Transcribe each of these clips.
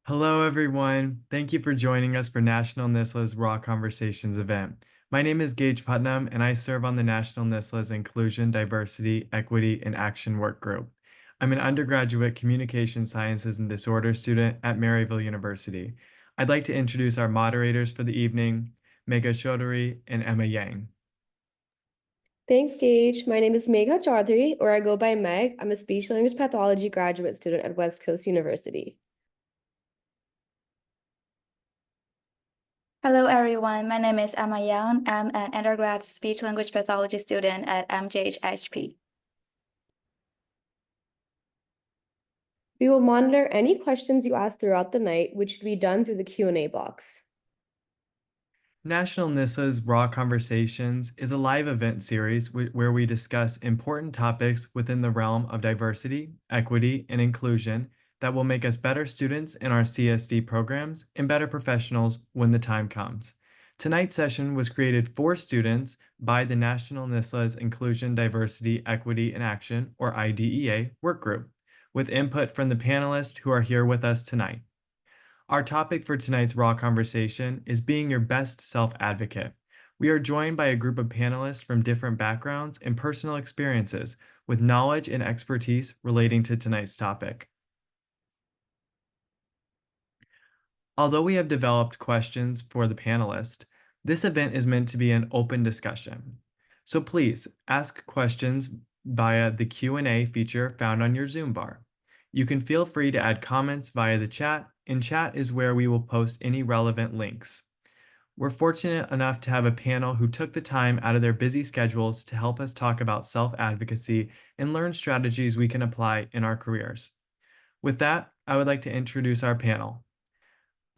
Hello, everyone. Thank you for joining us for National NISLA's Raw Conversations event. My name is Gage Putnam, and I serve on the National NISLA's Inclusion, Diversity, Equity, and Action Work Group. I'm an undergraduate communication sciences and disorders student at Maryville University. I'd like to introduce our moderators for the evening, Megha Chaudhary and Emma Yang. Thanks, Gage. My name is Megha Chaudhary, or I go by Meg. I'm a speech language pathology graduate student at West Coast University. Hello, everyone. My name is Emma Yang. I'm an undergrad speech language pathology student at MJHP. We will monitor any questions you ask throughout the night, which should be done through the Q&A box. National NISA's Raw Conversations is a live event series where we discuss important topics within the realm of diversity, equity, and inclusion that will make us better students in our CSD programs and better professionals when the time comes. Tonight's session was created for students by the National NISLA's Inclusion, Diversity, Equity, and Action, or IDEA, work group, with input from the panelists who are here with us tonight. Our topic for tonight's Raw Conversation is being your best self-advocate. We are joined by a group of panelists from different backgrounds and personal experiences with knowledge and expertise relating to tonight's topic. Although we have developed questions for the panelists, this event is meant to be an open discussion. So please ask questions via the Q&A feature found on your Zoom bar. You can feel free to add comments via the chat, and chat is where we will post any relevant links. We're fortunate enough to have a panel who took the time out of their busy schedules to help us talk about self-advocacy and learn strategies we can apply in our careers. With that, I would like to introduce our panel.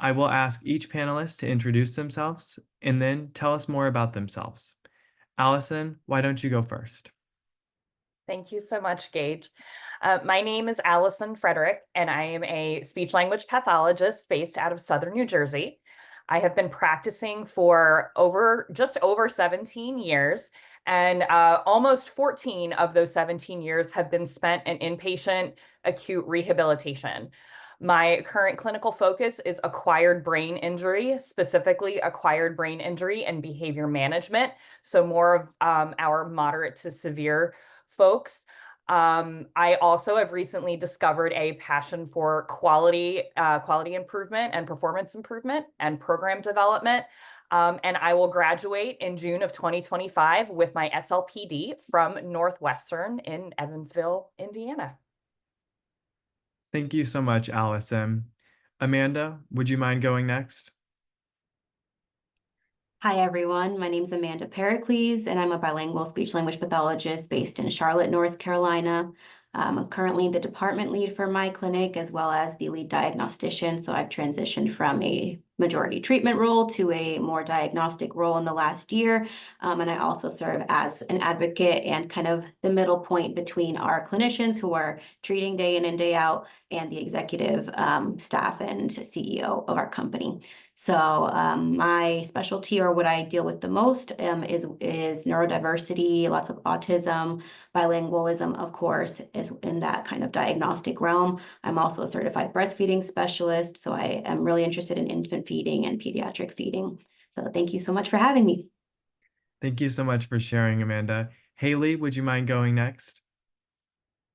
I will ask each panelist to introduce themselves and then tell us more about themselves. Allison, why don't you go first? Thank you so much, Gage. My name is Allison Frederick, and I am a speech language pathologist based out of Southern New Jersey. I have been practicing for just over 17 years, and almost 14 of those 17 years have been spent in inpatient acute rehabilitation. My current clinical focus is acquired brain injury, specifically acquired brain injury and behavior management. So more of our moderate to severe folks. I also have recently discovered a passion for quality improvement and performance improvement and program development. And I will graduate in June of 2025 with my SLPD from Northwestern in Evansville, Indiana. Thank you so much, Allison. Amanda, would you mind going next? Hi, everyone. My name is Amanda Pericles, and I'm a bilingual speech-language pathologist based in Charlotte, North Carolina. I'm currently the department lead for my clinic, as well as the lead diagnostician. So I've transitioned from a majority treatment role to a more diagnostic role in the last year. And I also serve as an advocate and kind of the middle point between our clinicians who are treating day in and day out and the executive staff and CEO of our company. So my specialty, or what I deal with the most, is neurodiversity, lots of autism, bilingualism, of course, is in that kind of diagnostic realm. I'm also a certified breastfeeding specialist, so I am really interested in infant feeding and pediatric feeding. So thank you so much for having me. Thank you so much for sharing, Amanda. Haley, would you mind going next?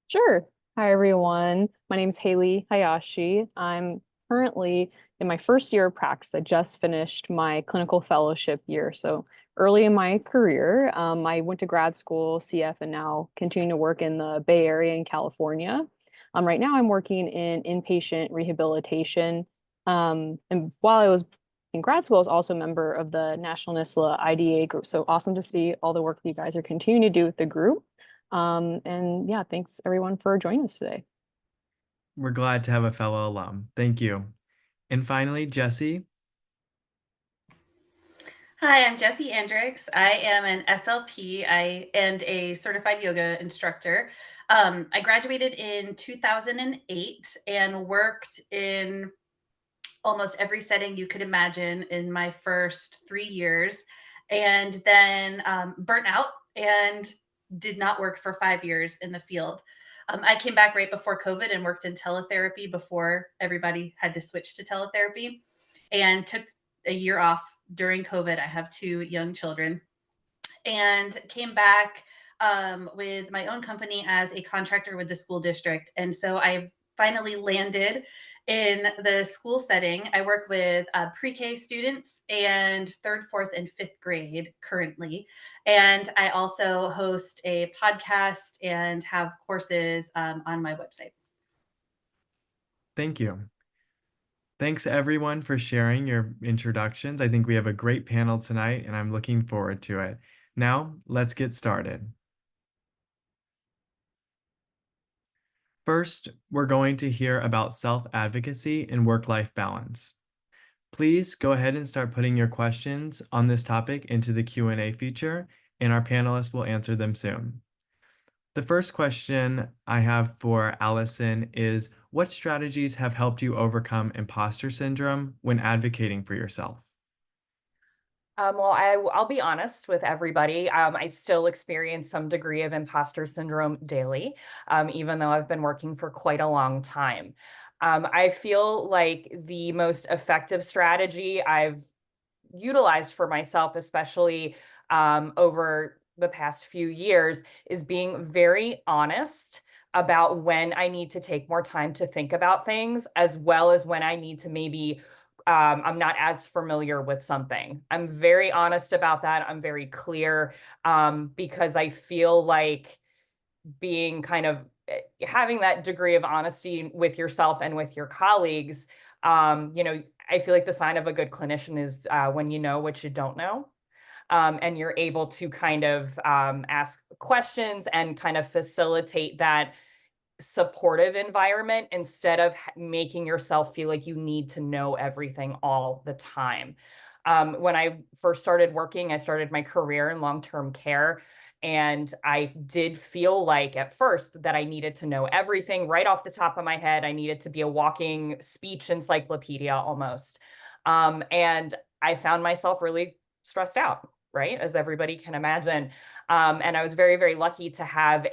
Sure. Hi, everyone. My name is Haley Hayashi. I'm currently in my first year of practice. I just finished my clinical fellowship year. So early in my career, I went to grad school, CF, and now continue to work in the Bay Area in California. Right now, I'm working in inpatient rehabilitation. And while I was in grad school, I was also a member of the National NISLA IDA group. So awesome to see all the work that you guys are continuing to do with the group. And yeah, thanks everyone for joining us today. We're glad to have a fellow alum. Thank you. And finally, Jesse. Hi, I'm Jessie Andrix. I am an SLP and a certified yoga instructor. I graduated in 2008 and worked in almost every setting you could imagine in my first 3 years, and then burnt out and did not work for 5 years in the field. I came back right before COVID and worked in teletherapy before everybody had to switch to teletherapy, and took a year off during COVID. I have 2 young children, and came back with my own company as a contractor with the school district. And so I've finally landed in the school setting. I work with pre-K students and third, fourth, and fifth grade currently. And I also host a podcast and have courses on my website. Thank you. Thanks everyone for sharing your introductions. I think we have a great panel tonight and I'm looking forward to it. Now, let's get started. First, we're going to hear about self-advocacy and work-life balance. Please go ahead and start putting your questions on this topic into the Q&A feature, and our panelists will answer them soon. The first question I have for Allison is, what strategies have helped you overcome imposter syndrome when advocating for yourself? Well, I'll be honest with everybody. I still experience some degree of imposter syndrome daily, even though I've been working for quite a long time. I feel like the most effective strategy I've utilized for myself, especially over the past few years, is being very honest about when I need to take more time to think about things, as well as when I need to maybe I'm not as familiar with something. I'm very honest about that. I'm very clear because I feel like being kind of having that degree of honesty with yourself and with your colleagues, I feel like the sign of a good clinician is when you know what you don't know. And you're able to kind of ask questions and kind of facilitate that supportive environment instead of making yourself feel like you need to know everything all the time. When I first started working, I started my career in long-term care. And I did feel like at first that I needed to know everything right off the top of my head. I needed to be a walking speech encyclopedia almost. And I found myself really stressed out, right? As everybody can imagine. And I was very, very lucky to have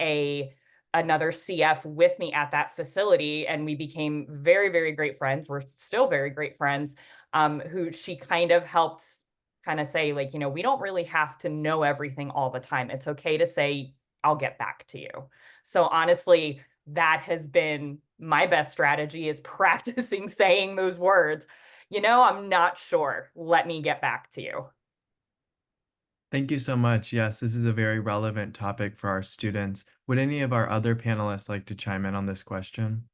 another CF with me at that facility, and we became very, very great friends. We're still very great friends. Who she kind of helped kind of say, like, we don't really have to know everything all the time. It's okay to say, I'll get back to you. So honestly, that has been my best strategy, is practicing saying those words. I'm not sure. Let me get back to you. Thank you so much. Yes, this is a very relevant topic for our students. Would any of our other panelists like to chime in on this question?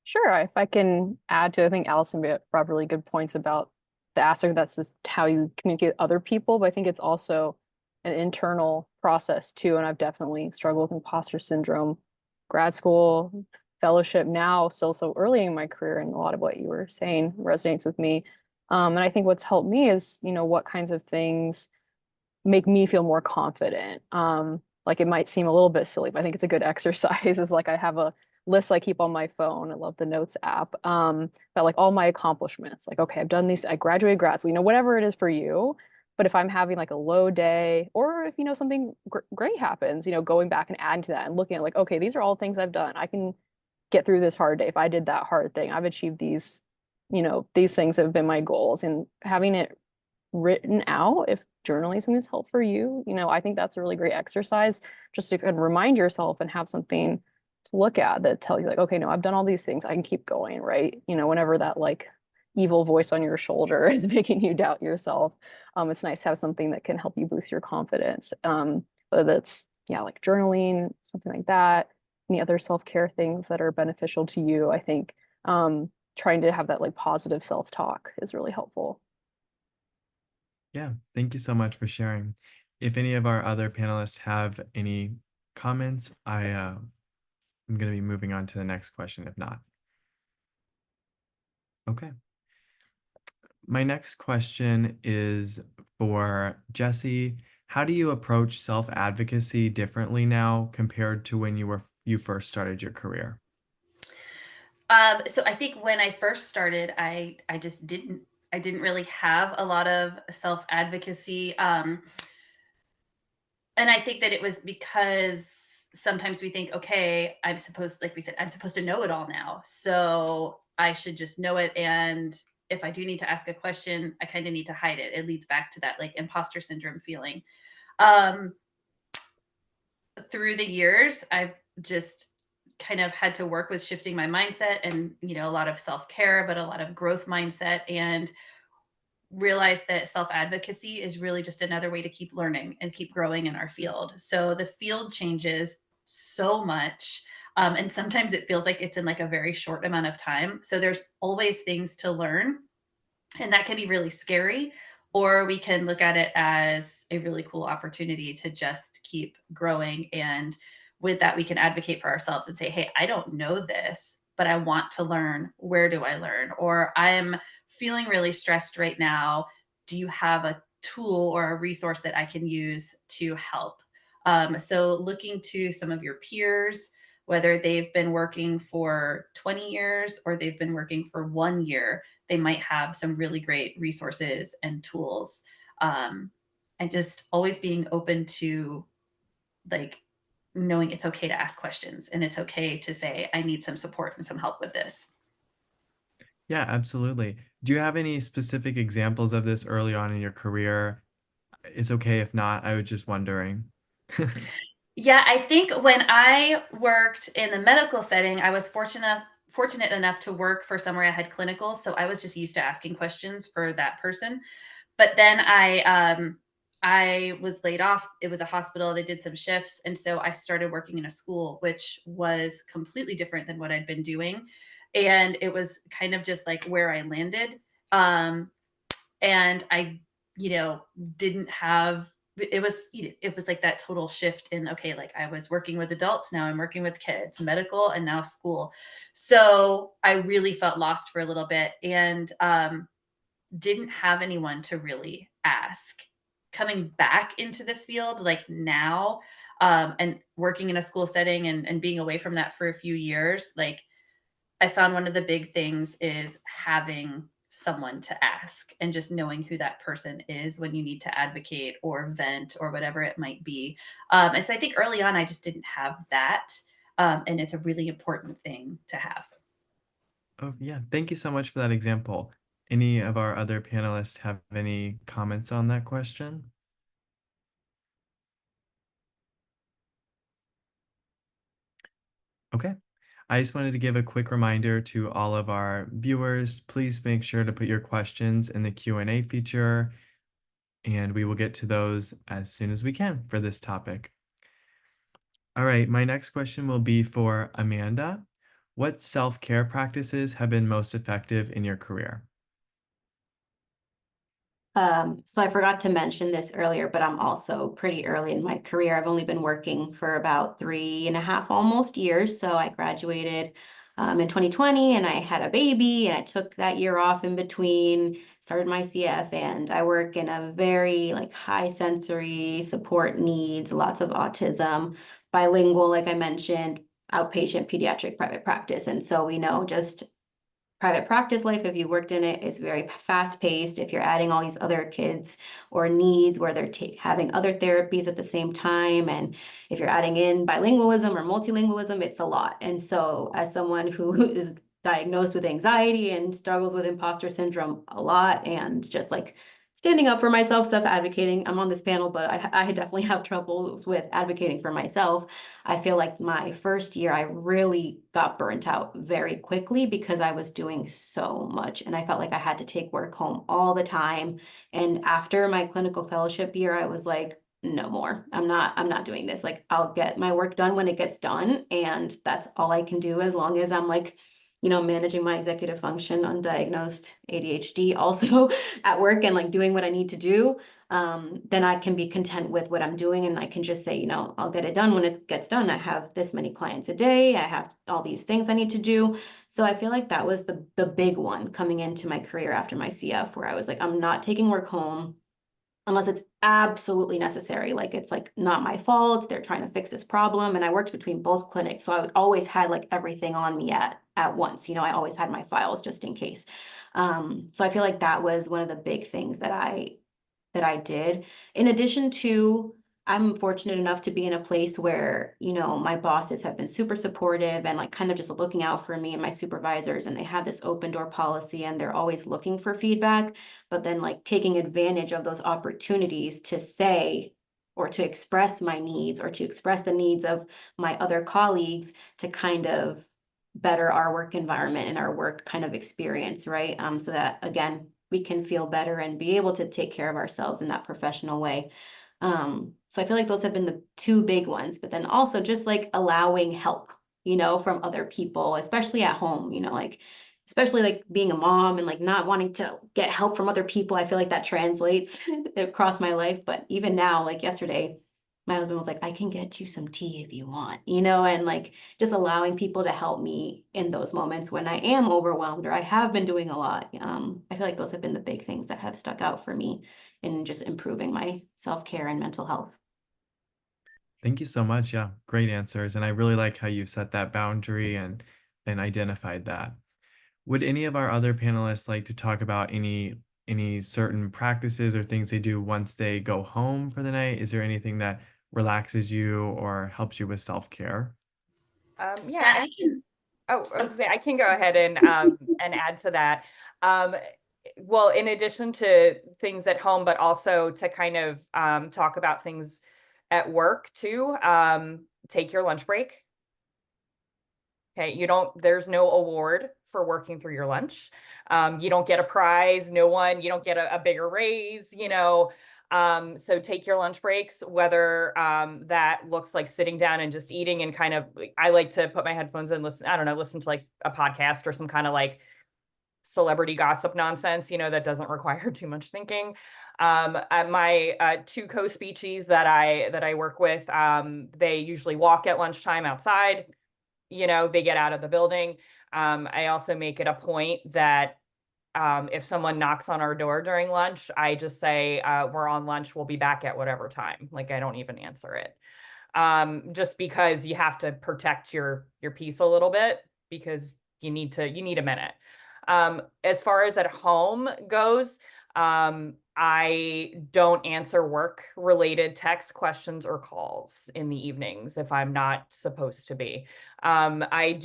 Sure, if I can add to, I think Allison brought really good points about the aspect that's just how you communicate with other people, but I think it's also an internal process too. And I've definitely struggled with imposter syndrome, grad school, fellowship now, still so early in my career, and a lot of what you were saying resonates with me. And I think what's helped me is, what kinds of things make me feel more confident. Like it might seem a little bit silly, but I think it's a good exercise. Is like I have a list I keep on my phone. I love the Notes app. But like all my accomplishments, like, okay, I've done these, I graduated grad school, whatever it is for you. But if I'm having like a low day, or if something great happens, going back and adding to that and looking at like, okay, these are all things I've done. I can get through this hard day. If I did that hard thing, I've achieved these things have been my goals, and having it written out, if journalism is helpful for you, I think that's a really great exercise, just to kind of remind yourself and have something to look at that tells you like, okay, no, I've done all these things, I can keep going, right? Whenever that like evil voice on your shoulder is making you doubt yourself, it's nice to have something that can help you boost your confidence. Whether that's like journaling, something like that, any other self-care things that are beneficial to you. I think trying to have that like positive self-talk is really helpful. Yeah, thank you so much for sharing. If any of our other panelists have any comments, I'm going to be moving on to the next question if not. Okay. My next question is for Jesse. How do you approach self-advocacy differently now compared to when you first started your career? So I think when I first started, I just didn't really have a lot of self advocacy, and I think that it was because sometimes we think, okay, I'm supposed, like we said, I'm supposed to know it all now. So I should just know it. And if I do need to ask a question, I kind of need to hide it. It leads back to that like imposter syndrome feeling. Um, Through the years, I've just kind of had to work with shifting my mindset and, a lot of self care, but a lot of growth mindset, and realize that self advocacy is really just another way to keep learning and keep growing in our field. So the field changes so much. And sometimes it feels like it's in like a very short amount of time. So there's always things to learn, and that can be really scary, or we can look at it as a really cool opportunity to just keep growing. And with that, we can advocate for ourselves and say, hey, I don't know this, but I want to learn. Where do I learn? Or I'm feeling really stressed right now. Do you have a tool or a resource that I can use to help? So looking to some of your peers, whether they've been working for 20 years or they've been working for 1 year, they might have some really great resources and tools. Um, and just always being open to, like, knowing it's okay to ask questions and it's okay to say, I need some support and some help with this. Yeah, absolutely. Do you have any specific examples of this early on in your career? It's okay if not, I was just wondering. Yeah, I think when I worked in the medical setting, I was fortunate enough to work for somewhere I had clinicals, so I was just used to asking questions for that person. But then I was laid off. It was a hospital. They did some shifts, and so I started working in a school, which was completely different than what I'd been doing, and it was kind of just like where I landed. Um, and I, you know, didn't have it was like that total shift in, okay, like I was working with adults, now I'm working with kids, medical, and now school. So I really felt lost for a little bit, and didn't have anyone to really ask. Coming back into the field, like now, and working in a school setting, and being away from that for a few years, like I found one of the big things is having someone to ask and just knowing who that person is when you need to advocate or vent or whatever it might be. And so I think early on, I just didn't have that. And it's a really important thing to have. Oh, yeah. Thank you so much for that example. Any of our other panelists have any comments on that question? Okay. I just wanted to give a quick reminder to all of our viewers, please make sure to put your questions in the Q&A feature, and we will get to those as soon as we can for this topic. All right, my next question will be for Amanda. What self-care practices have been most effective in your career? So I forgot to mention this earlier, but I'm also pretty early in my career. I've only been working for about 3.5 almost years. So I graduated in 2020 and I had a baby and I took that year off in between, started my CF, and I work in a very like high sensory support needs, lots of autism, bilingual, like I mentioned, outpatient pediatric private practice. And so we know just private practice life, if you worked in it, is very fast paced. If you're adding all these other kids or needs where they're having other therapies at the same time, and if you're adding in bilingualism or multilingualism, it's a lot. And so as someone who is diagnosed with anxiety and struggles with imposter syndrome a lot, and just like standing up for myself, self-advocating, I'm on this panel, but I definitely have troubles with advocating for myself. I feel like my first year, I really got burnt out very quickly because I was doing so much and I felt like I had to take work home all the time. And after my clinical fellowship year, I was like, no more. I'm not doing this. Like I'll get my work done when it gets done. And that's all I can do as long as I'm like, managing my executive function, undiagnosed ADHD also at work and like doing what I need to do. Then I can be content with what I'm doing and I can just say, I'll get it done when it gets done. I have this many clients a day. I have all these things I need to do. So I feel like that was the big one coming into my career after my CF, where I was like, I'm not taking work home unless it's absolutely necessary. Like it's like not my fault. They're trying to fix this problem. And I worked between both clinics. So I would always had like everything on me at once. I always had my files just in case. So I feel like that was one of the big things that I did. In addition to I'm fortunate enough to be in a place where, you know, my bosses have been super supportive and like kind of just looking out for me and my supervisors, and they have this open door policy and they're always looking for feedback, but then like taking advantage of those opportunities to say or to express my needs or to express the needs of my other colleagues to kind of better our work environment and our work kind of experience, right? So that again, we can feel better and be able to take care of ourselves in that professional way. So I feel like those have been the two big ones, but then also just like allowing help, you know, from other people, especially at home, you know, like especially like being a mom and like not wanting to get help from other people. I feel like that translates across my life. But even now, like yesterday, my husband was like, I can get you some tea if you want, you know, and like just allowing people to help me in those moments when I am overwhelmed or I have been doing a lot. I feel like those have been the big things that have stuck out for me in just improving my self-care and mental health. Thank you so much. Yeah, great answers. And I really like how you've set that boundary and identified that. Would any of our other panelists like to talk about any certain practices or things they do once they go home for the night? Is there anything that relaxes you or helps you with self-care? Yeah, Yeah, I can. oh, I was gonna say, I can go ahead and add to that. Um, well, in addition to things at home, but also to kind of talk about things at work too. Take your lunch break. Okay, there's no award for working through your lunch. You don't get a prize, you don't get a bigger raise, you know. So take your lunch breaks, whether that looks like sitting down and just eating and kind of, I like to put my headphones in, listen, I don't know, listen to like a podcast or some kind of like celebrity gossip nonsense, you know, that doesn't require too much thinking. My two co-speechies that I work with, they usually walk at lunchtime outside, you know, they get out of the building. I also make it a point that if someone knocks on our door during lunch, I just say, we're on lunch, we'll be back at whatever time. Like I don't even answer it. Just because you have to protect your peace a little bit because you need a minute. As far as at home goes, I don't answer work related text questions or calls in the evenings if I'm not supposed to be. I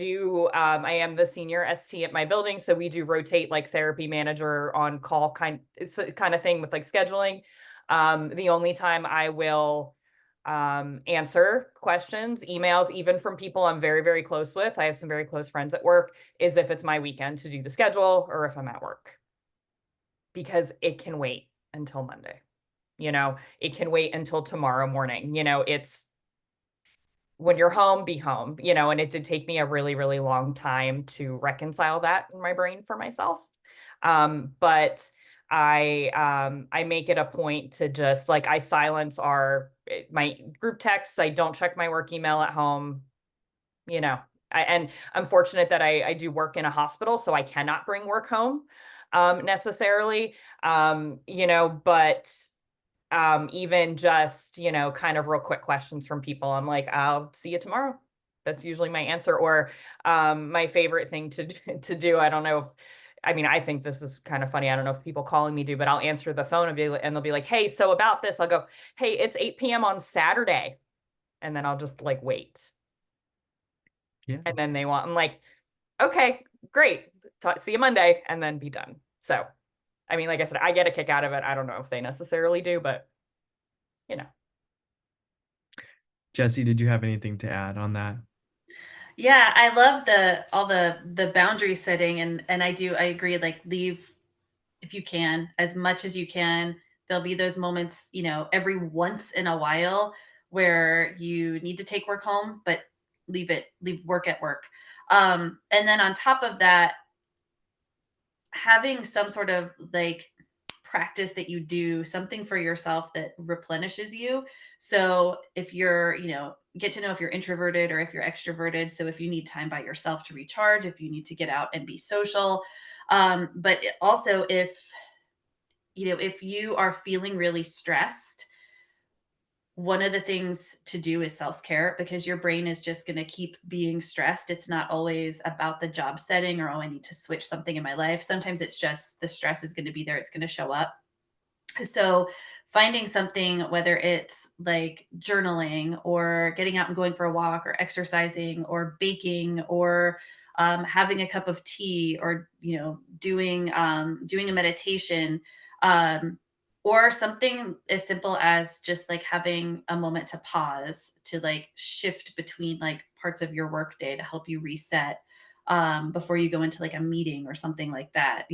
am the senior ST at my building, so we do rotate like therapy manager on call it's a kind of thing with like scheduling. The only time I will answer questions, emails, even from people I'm very, very close with, I have some very close friends at work, is if it's my weekend to do the schedule or if I'm at work. Because it can wait until Monday. You know, it can wait until tomorrow morning. You know, it's when you're home, be home, you know, and it did take me a really, really long time to reconcile that in my brain for myself. But I make it a point to just like I silence my group texts. I don't check my work email at home, you know. And I'm fortunate that I do work in a hospital, so I cannot bring work home necessarily. You know, but even just, you know, kind of real quick questions from people, I'm like, I'll see you tomorrow. That's usually my answer. Or my favorite thing to do, I don't know if, I mean, I think this is kind of funny. I don't know if people calling me do, but I'll answer the phone and they'll be like, hey, so about this, I'll go, hey, it's 8 p.m. on Saturday. And then I'll just like wait. Yeah. And then I'm like, okay, great. See you Monday, and then be done. So, I mean, like I said, I get a kick out of it. I don't know if they necessarily do, but you know. Jesse, did you have anything to add on that? Yeah, I love all the boundary setting, and I agree, like leave if you can, as much as you can. There'll be those moments, you know, every once in a while where you need to take work home, but leave work at work. And then on top of that, having some sort of like practice that you do, something for yourself that replenishes you. So if you're, you know, get to know if you're introverted or if you're extroverted. So if you need time by yourself to recharge, if you need to get out and be social. But also if, you know, if you are feeling really stressed, one of the things to do is self-care, because your brain is just going to keep being stressed. It's not always about the job setting or, oh, I need to switch something in my life. Sometimes it's just the stress is going to be there. It's going to show up. So finding something, whether it's like journaling or getting out and going for a walk or exercising or baking or having a cup of tea or doing a meditation, um, or something as simple as just like having a moment to pause to like shift between like parts of your workday to help you reset before you go into like a meeting or something like that.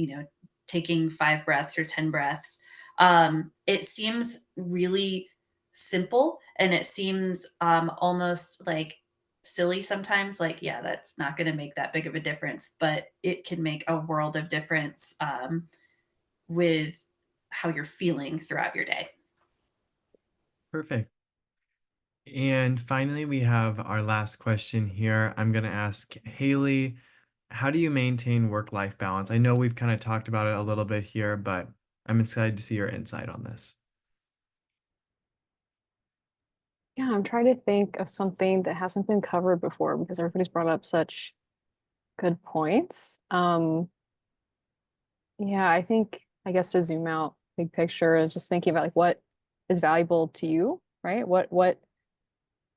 Taking 5 breaths or 10 breaths. It seems really simple and it seems almost like silly sometimes. Like, yeah, that's not going to make that big of a difference, but it can make a world of difference with how you're feeling throughout your day. Perfect. And finally, we have our last question here. I'm going to ask Haley, how do you maintain work-life balance? I know we've kind of talked about it a little bit here, but I'm excited to see your insight on this. Yeah, I'm trying to think of something that hasn't been covered before because everybody's brought up such good points. Yeah, I guess to zoom out, big picture is just thinking about like what is valuable to you, right? What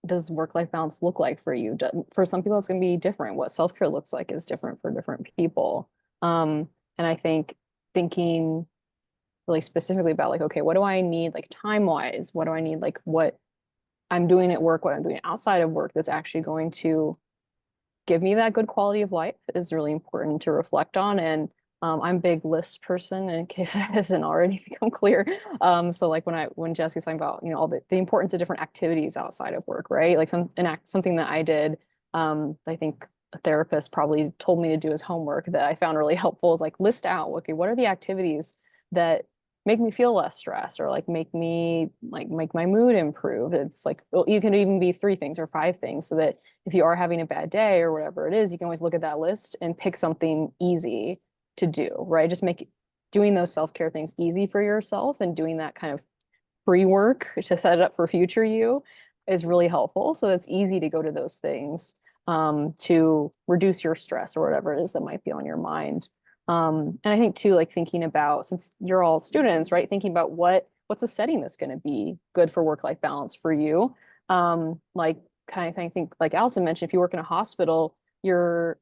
does work-life balance look like for you? For some people, it's going to be different. What self-care looks like is different for different people. And I think thinking really specifically about like, okay, what do I need like time-wise? What do I need like what I'm doing at work, what I'm doing outside of work that's actually going to give me that good quality of life is really important to reflect on. And I'm a big list person in case that hasn't already become clear. So like when Jesse's talking about, all the importance of different activities outside of work, right? Like something that I did, I think a therapist probably told me to do as homework that I found really helpful is like list out, okay, what are the activities that make me feel less stressed or like make my mood improve. It's like, well, you can even be 3 things or 5 things so that if you are having a bad day or whatever it is, you can always look at that list and pick something easy to do, right? Just doing those self-care things easy for yourself and doing that kind of pre-work to set it up for future you is really helpful. So it's easy to go to those things to reduce your stress or whatever it is that might be on your mind. And I think too, like thinking about, since you're all students, right? Thinking about what's a setting that's going to be good for work-life balance for you. Like kind of thing, I think like Allison mentioned, if you work in a hospital, you're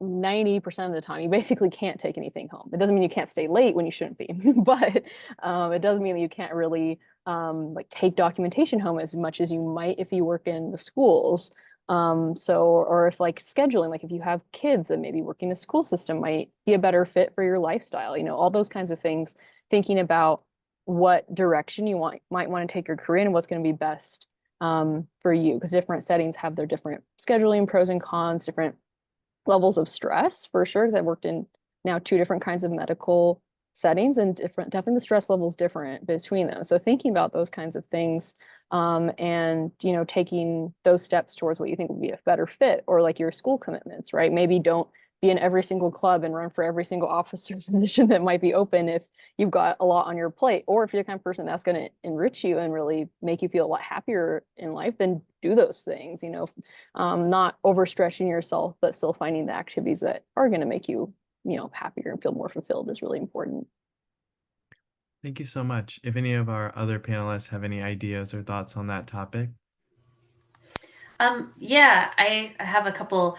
90% of the time you basically can't take anything home. It doesn't mean you can't stay late when you shouldn't be, but it does mean that you can't really like take documentation home as much as you might if you work in the schools. Or if like scheduling, like if you have kids that maybe working the school system might be a better fit for your lifestyle, all those kinds of things, thinking about what direction you might want to take your career and what's going to be best for you, because different settings have their different scheduling pros and cons, different levels of stress for sure, because I've worked in now 2 different kinds of medical settings and definitely the stress level is different between them. So thinking about those kinds of things and taking those steps towards what you think would be a better fit, or like your school commitments, right? Maybe don't be in every single club and run for every single officer position that might be open if you've got a lot on your plate, or if you're the kind of person that's going to enrich you and really make you feel a lot happier in life, then do those things, not overstretching yourself, but still finding the activities that are going to make you, happier and feel more fulfilled is really important. Thank you so much. If any of our other panelists have any ideas or thoughts on that topic. Yeah, I have a couple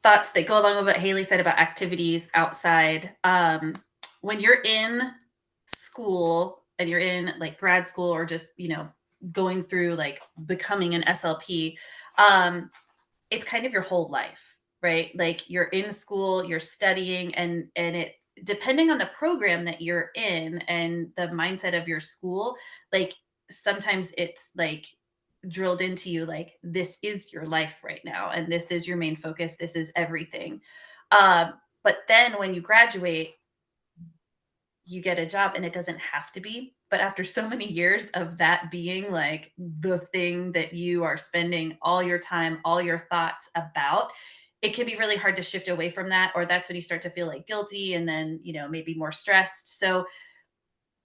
thoughts that go along with what Haley said about activities outside. When you're in school and you're in like grad school or just, going through like becoming an SLP, it's kind of your whole life, right? Like you're in school, you're studying, and it depending on the program that you're in and the mindset of your school, like sometimes it's like drilled into you like this is your life right now and this is your main focus, this is everything. But then when you graduate, you get a job and it doesn't have to be. But after so many years of that being like the thing that you are spending all your time, all your thoughts about, it can be really hard to shift away from that. Or that's when you start to feel like guilty and then, maybe more stressed. So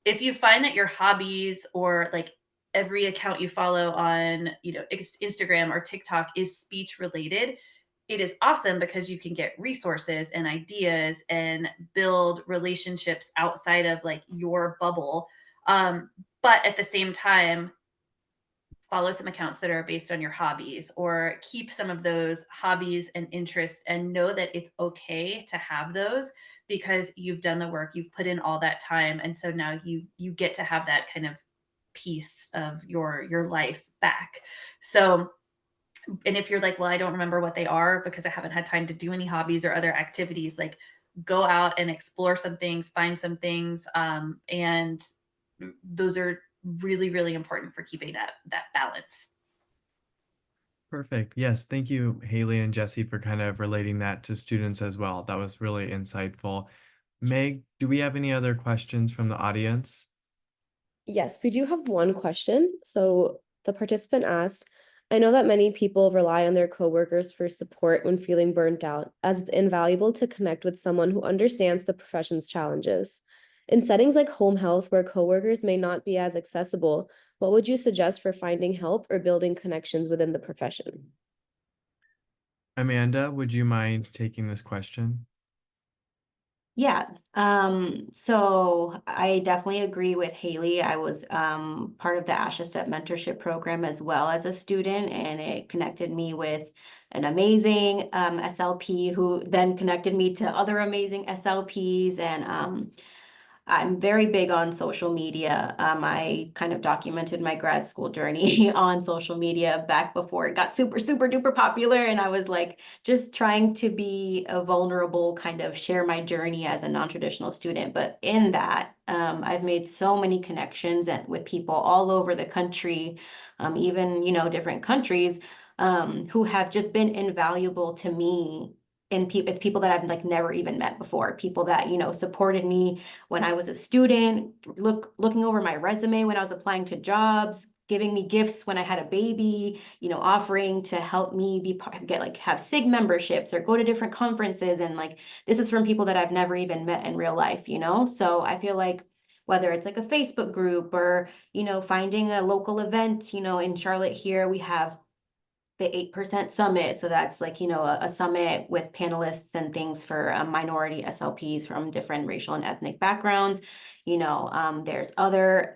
if you find that your hobbies or like every account you follow on, Instagram or TikTok is speech related, it is awesome because you can get resources and ideas and build relationships outside of like your bubble. But at the same time, follow some accounts that are based on your hobbies, or keep some of those hobbies and interests, and know that it's okay to have those because you've done the work, you've put in all that time, and so now you get to have that kind of piece of your life back. So, and if you're like, well, I don't remember what they are because I haven't had time to do any hobbies or other activities, like go out and explore some things, find some things, and those are really, really important for keeping that balance. Perfect. Yes, thank you, Haley and Jesse, for kind of relating that to students as well. That was really insightful. Meg, do we have any other questions from the audience? Yes, we do have one question. So the participant asked, I know that many people rely on their coworkers for support when feeling burnt out, as it's invaluable to connect with someone who understands the profession's challenges. In settings like home health, where coworkers may not be as accessible, what would you suggest for finding help or building connections within the profession? Amanda, would you mind taking this question? Yeah, so I definitely agree with Haley. I was part of the Asha Step mentorship program as well as a student, and it connected me with an amazing SLP who then connected me to other amazing SLPs. And I'm very big on social media. I kind of documented my grad school journey on social media back before it got super, super duper popular. And I was like, just trying to be a vulnerable, kind of share my journey as a non-traditional student. But in that, I've made so many connections with people all over the country, even, different countries, who have just been invaluable to me. And it's people that I've like never even met before, people that, supported me when I was a student, looking over my resume when I was applying to jobs, giving me gifts when I had a baby, offering to help me have SIG memberships or go to different conferences. And like, this is from people that I've never even met in real life. So I feel like whether it's like a Facebook group or, finding a local event, in Charlotte here, we have the 8% Summit. So that's like, a summit with panelists and things for minority SLPs from different racial and ethnic backgrounds. There's other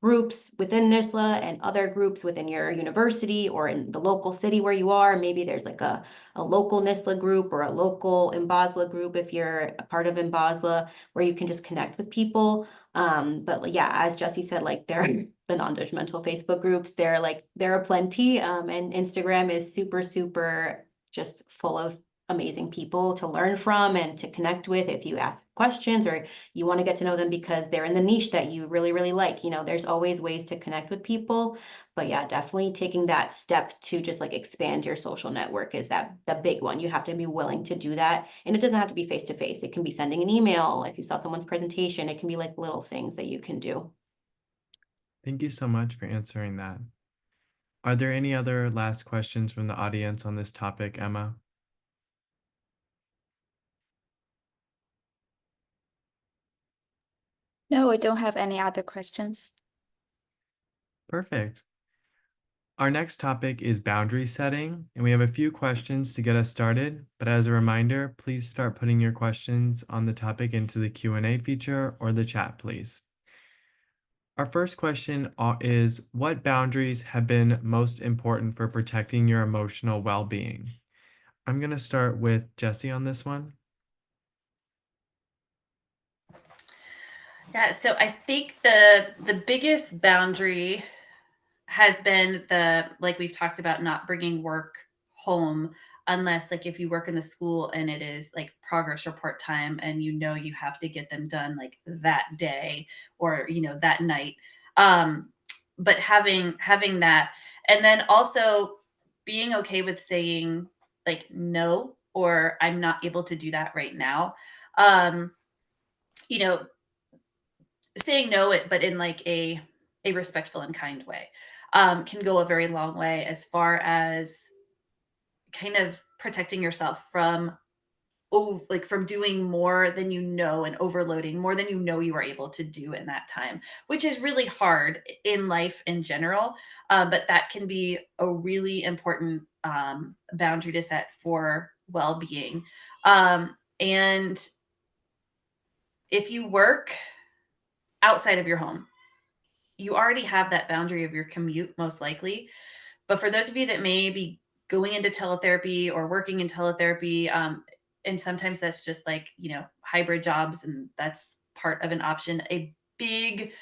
groups within NISLA and other groups within your university or in the local city where you are. Maybe there's like a local NISLA group or a local MBASLA group if you're a part of MBASLA, where you can just connect with people. But yeah, as Jesse said, like the non-judgmental Facebook groups, there are plenty. And Instagram is super, super just full of amazing people to learn from and to connect with if you ask questions or you want to get to know them because they're in the niche that you really, really like. There's always ways to connect with people. But yeah, definitely taking that step to just like expand your social network is the big one. You have to be willing to do that. And it doesn't have to be face to face. It can be sending an email. If you saw someone's presentation, it can be like little things that you can do. Thank you so much for answering that. Are there any other last questions from the audience on this topic, Emma? No, I don't have any other questions. Perfect. Our next topic is boundary setting, and we have a few questions to get us started. But as a reminder, please start putting your questions on the topic into the Q&A feature or the chat, please. Our first question is, what boundaries have been most important for protecting your emotional well-being? I'm going to start with Jesse on this one. Yeah, so I think the biggest boundary has been like we've talked about, not bringing work home unless like if you work in the school and it is like progress report time and you have to get them done like that day or that night. But having that, and then also being okay with saying like no, or I'm not able to do that right now. um you know Saying no, but in like a respectful and kind way, can go a very long way as far as kind of protecting yourself from like from doing more than and overloading more than you are able to do in that time, which is really hard in life in general. But that can be a really important boundary to set for well-being. And if you work outside of your home, you already have that boundary of your commute, most likely. But for those of you that may be going into teletherapy or working in teletherapy, and sometimes that's just like, hybrid jobs, and that's part of an option. A big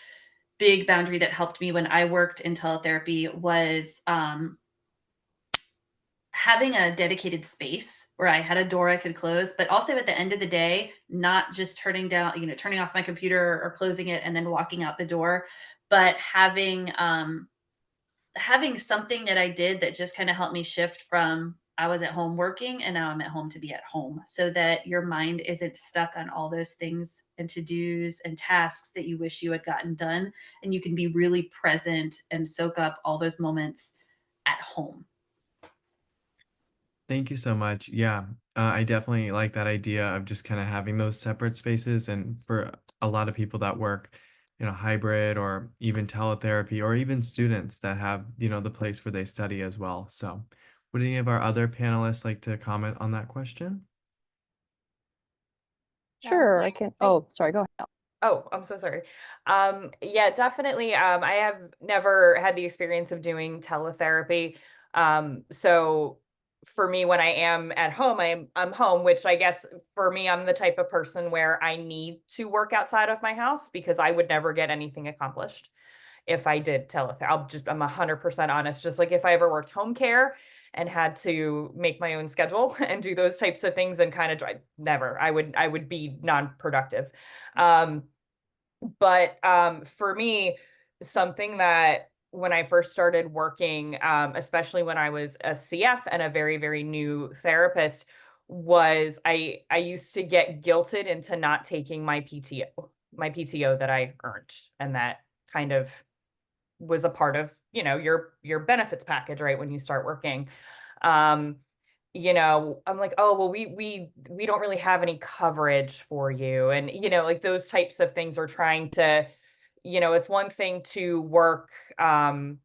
boundary that helped me when I worked in teletherapy was having a dedicated space where I had a door I could close, but also at the end of the day, not just turning off my computer or closing it and then walking out the door, but having something that I did that just kind of helped me shift from I was at home working and now I'm at home to be at home, so that your mind isn't stuck on all those things and to-dos and tasks that you wish you had gotten done, and you can be really present and soak up all those moments at home. Thank you so much. Yeah, I definitely like that idea of just kind of having those separate spaces. And for a lot of people that work, hybrid or even teletherapy, or even students that have, the place where they study as well. So, would any of our other panelists like to comment on that question? Sure, I can. Oh, sorry, go ahead. Oh, I'm so sorry. Yeah, definitely. I have never had the experience of doing teletherapy. So for me, when I am at home, I'm home, which I guess for me, I'm the type of person where I need to work outside of my house because I would never get anything accomplished if I did teletherapy. I'm 100% honest. Just like if I ever worked home care and had to make my own schedule and do those types of things and kind of drive, never. I would be non-productive. Um, but for me, something that when I first started working, especially when I was a CF and a very, very new therapist, was I used to get guilted into not taking my PTO that I earned, and that kind of was a part of, your benefits package, right, when you start working. Um, I'm like, oh, well, we don't really have any coverage for you. And, like those types of things are trying to, it's one thing to work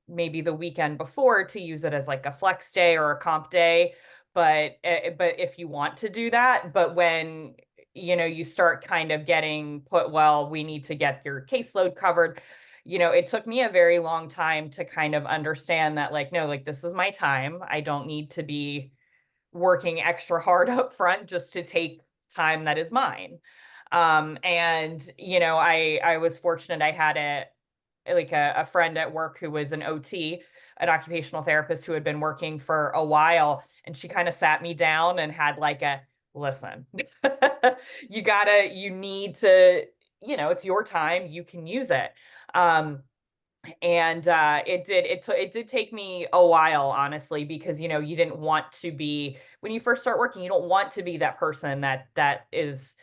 maybe the weekend before to use it as like a flex day or a comp day. But if you want to do that, but when you start kind of getting put, well, we need to get your caseload covered. It took me a very long time to kind of understand that, like, no, like this is my time. I don't need to be working extra hard up front just to take time that is mine. And I was fortunate. I had a friend at work who was an OT, an occupational therapist who had been working for a while, and she kind of sat me down and had like a listen. You need to, it's your time, you can use it. Um, and it did take me a while, honestly, because you didn't want to be, when you first start working, you don't want to be that person that is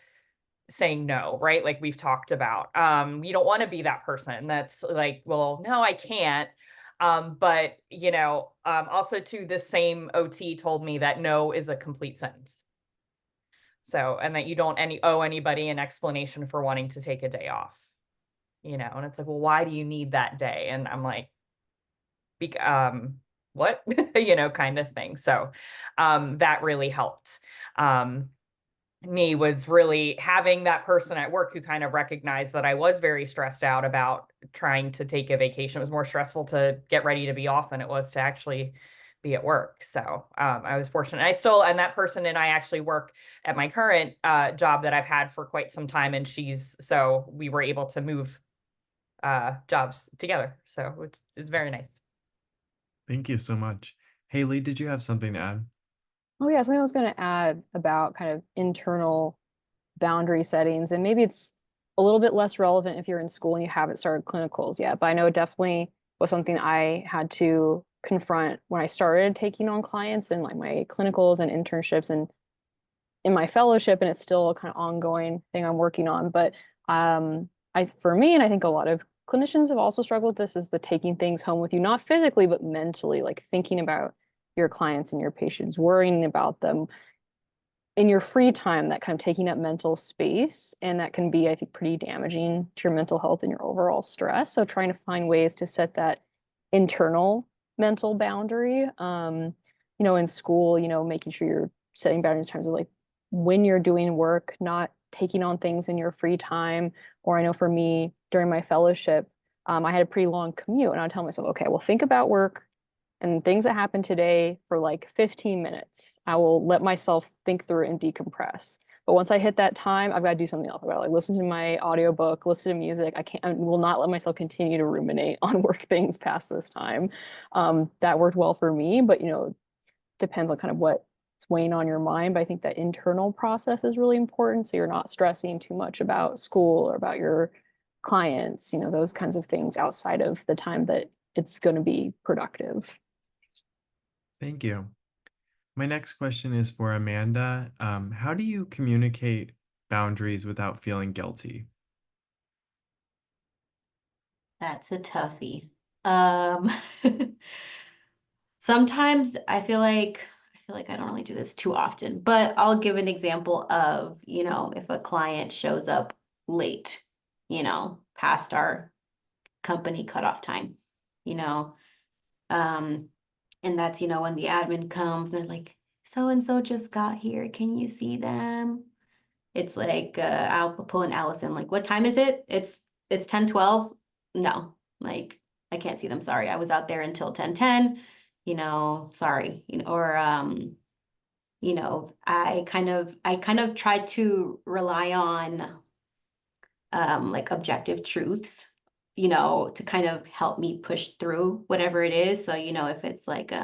saying no, right? Like we've talked about. You don't want to be that person that's like, well, no, I can't. But also too, the same OT told me that no is a complete sentence. So, and that you don't owe anybody an explanation for wanting to take a day off. And it's like, well, why do you need that day? And I'm like, what? Kind of thing. So that really helped. Me was really having that person at work who kind of recognized that I was very stressed out about trying to take a vacation. It was more stressful to get ready to be off than it was to actually be at work. So I was fortunate. And that person and I actually work at my current job that I've had for quite some time. And so we were able to move jobs together. So it's very nice. Thank you so much. Haley, did you have something to add? Oh yeah, something I was going to add about kind of internal boundary settings, and maybe it's a little bit less relevant if you're in school and you haven't started clinicals yet, but I know it definitely was something I had to confront when I started taking on clients and like my clinicals and internships and in my fellowship, and it's still a kind of ongoing thing I'm working on. But for me, and I think a lot of clinicians have also struggled with this, is the taking things home with you, not physically, but mentally, like thinking about your clients and your patients, worrying about them in your free time, that kind of taking up mental space. And that can be, I think, pretty damaging to your mental health and your overall stress. So trying to find ways to set that internal mental boundary, in school, making sure you're setting boundaries in terms of like when you're doing work, not taking on things in your free time. Or I know for me during my fellowship, I had a pretty long commute, and I would tell myself, okay, well, think about work and things that happened today for like 15 minutes. I will let myself think through it and decompress. But once I hit that time, I've got to do something else. I've got to like listen to my audiobook, listen to music. I will not let myself continue to ruminate on work things past this time. That worked well for me, but depends on kind of what's weighing on your mind. But I think that internal process is really important. So you're not stressing too much about school or about your clients, those kinds of things outside of the time that it's going to be productive. Thank you. My next question is for Amanda. How do you communicate boundaries without feeling guilty? That's a toughie. Um, Sometimes I feel like I don't really do this too often, but I'll give an example of, if a client shows up late, past our company cutoff time, you know, um, and that's, when the admin comes and they're like, so and so just got here. Can you see them? It's like I'll pull an Allison, like, what time is it? It's 10:12. No, like I can't see them. Sorry. I was out there until 10:10, sorry. Or I kind of try to rely on like objective truths, to kind of help me push through whatever it is. So, if it's like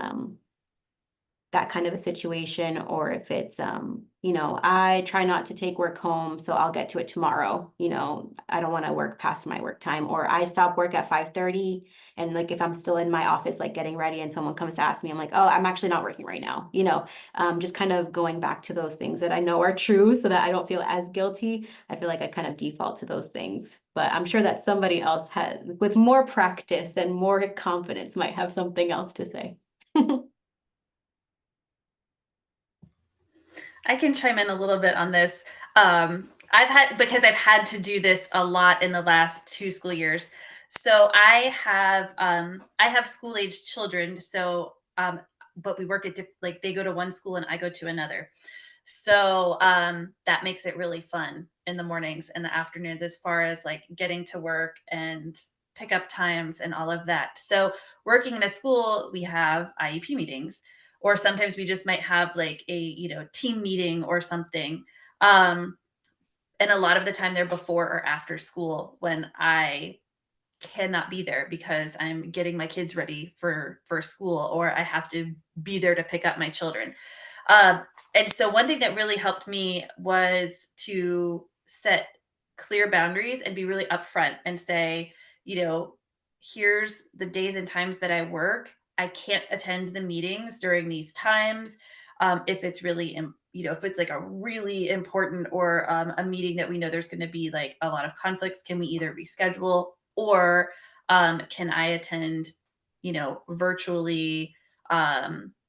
that kind of a situation, or if it's I try not to take work home, so I'll get to it tomorrow. I don't want to work past my work time, or I stop work at 5:30, and like if I'm still in my office like getting ready and someone comes to ask me, I'm like, oh, I'm actually not working right now. Just kind of going back to those things that I know are true so that I don't feel as guilty. I feel like I kind of default to those things, but I'm sure that somebody else with more practice and more confidence might have something else to say. I can chime in a little bit on this. Because I've had to do this a lot in the last 2 school years. So I have school age children. So, but we work at like they go to one school and I go to another. So that makes it really fun in the mornings and the afternoons as far as like getting to work and pickup times and all of that. So working in a school, we have IEP meetings, or sometimes we just might have like a team meeting or something. Um, and a lot of the time they're before or after school when I cannot be there because I'm getting my kids ready for school, or I have to be there to pick up my children. Um, and so one thing that really helped me was to set clear boundaries and be really upfront and say, here's the days and times that I work. I can't attend the meetings during these times. If it's really, if it's like a really important, or a meeting that we know there's going to be like a lot of conflicts, can we either reschedule, or can I attend, virtually,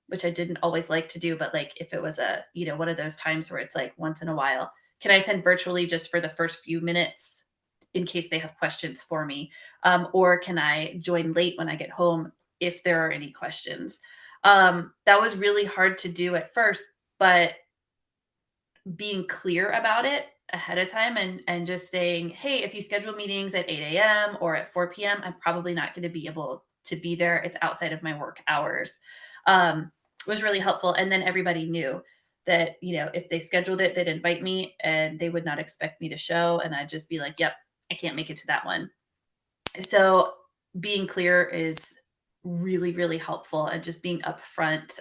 which I didn't always like to do, but like if it was one of those times where it's like once in a while, can I attend virtually just for the first few minutes in case they have questions for me? Or can I join late when I get home if there are any questions? That was really hard to do at first, but being clear about it ahead of time, and just saying, hey, if you schedule meetings at 8 a.m. or at 4 p.m., I'm probably not going to be able to be there. It's outside of my work hours. Was really helpful. And then everybody knew that, if they scheduled it, they'd invite me and they would not expect me to show. And I'd just be like, yep, I can't make it to that one. So being clear is really, really helpful, and just being upfront,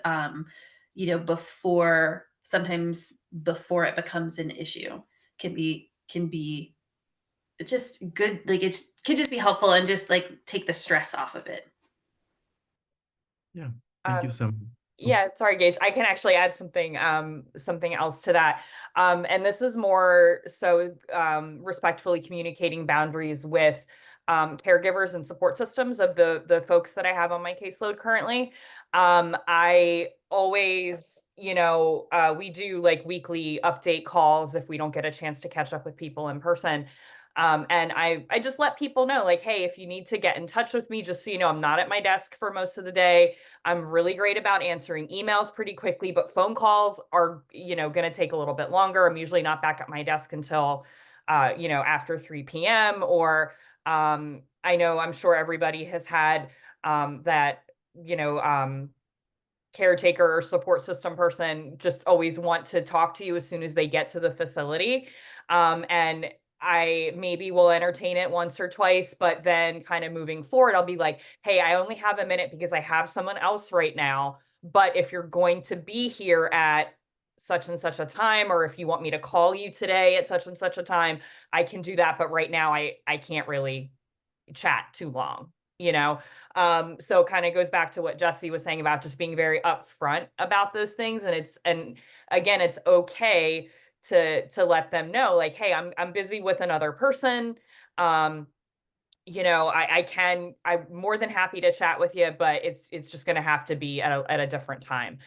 sometimes before it becomes an issue can be just good. Like it can just be helpful and just like take the stress off of it. Yeah, thank you Um, so much. Yeah, sorry, Gage. I can actually add something else to that. And this is more so respectfully communicating boundaries with caregivers and support systems of the folks that I have on my caseload currently. I always, we do like weekly update calls if we don't get a chance to catch up with people in person. And I just let people know, like, hey, if you need to get in touch with me, just so you know, I'm not at my desk for most of the day. I'm really great about answering emails pretty quickly, but phone calls are, going to take a little bit longer. I'm usually not back at my desk until, after 3 p.m. or, I know I'm sure everybody has had that, you know, caretaker or support system person just always want to talk to you as soon as they get to the facility. And I maybe will entertain it once or twice, but then kind of moving forward, I'll be like, hey, I only have a minute because I have someone else right now. But if you're going to be here at such and such a time, or if you want me to call you today at such and such a time, I can do that. But right now, I can't really chat too long, you know. So it kind of goes back to what Jesse was saying about just being very upfront about those things. And again, it's okay to let them know, like, hey, I'm busy with another person. um you know, I'm more than happy to chat with you, but it's just going to have to be at a different time.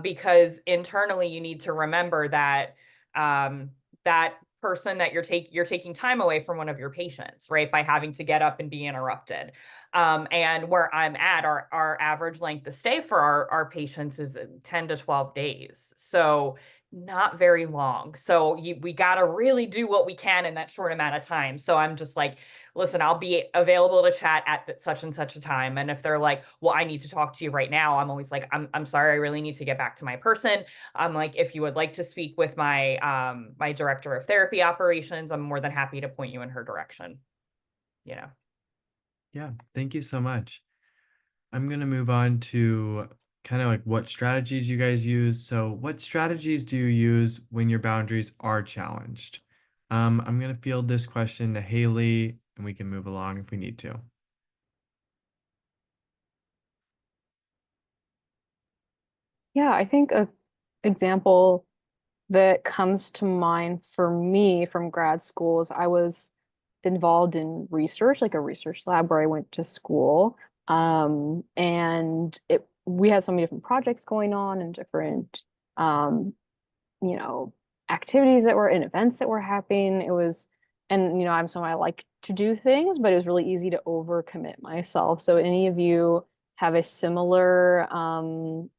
Because internally you need to remember that that person that you're taking time away from one of your patients, right? By having to get up and be interrupted. And where I'm at, our average length of stay for our patients is 10 to 12 days. So not very long. So we got to really do what we can in that short amount of time. So I'm just like, listen, I'll be available to chat at such and such a time. And if they're like, well, I need to talk to you right now, I'm always like, I'm sorry, I really need to get back to my person. I'm like, if you would like to speak with my director of therapy operations, I'm more than happy to point you in her direction. You know. Yeah, thank you so much. I'm going to move on to kind of like what strategies you guys use. So, what strategies do you use when your boundaries are challenged? I'm going to field this question to Haley, and we can move along if we need to. Yeah, I think a example that comes to mind for me from grad school is I was involved in research, like a research lab where I went to school. And we had so many different projects going on and different um, you know, activities that were and events that were happening. It was, and I'm someone I like to do things, but it was really easy to overcommit myself. So any of you have a similar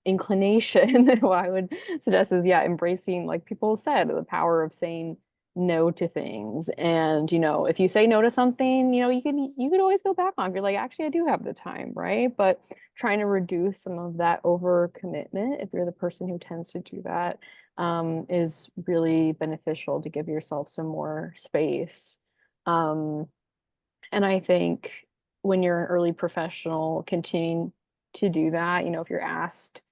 inclination, what I would suggest is, yeah, embracing, like people said, the power of saying no to things. And if you say no to something, you could always go back on. If you're like, actually, I do have the time, right? But trying to reduce some of that overcommitment, if you're the person who tends to do that, is really beneficial to give yourself some more space. Um, and I think when you're an early professional, continuing to do that, if you're asked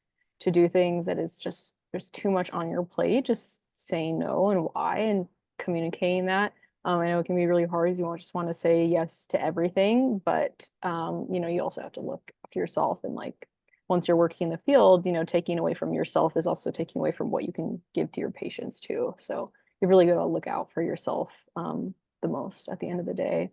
to do things that is just there's too much on your plate, just saying no and why and communicating that. I know it can be really hard if you just want to say yes to everything, but you also have to look after yourself and like once you're working in the field, taking away from yourself is also taking away from what you can give to your patients too. So you're really going to look out for yourself the most at the end of the day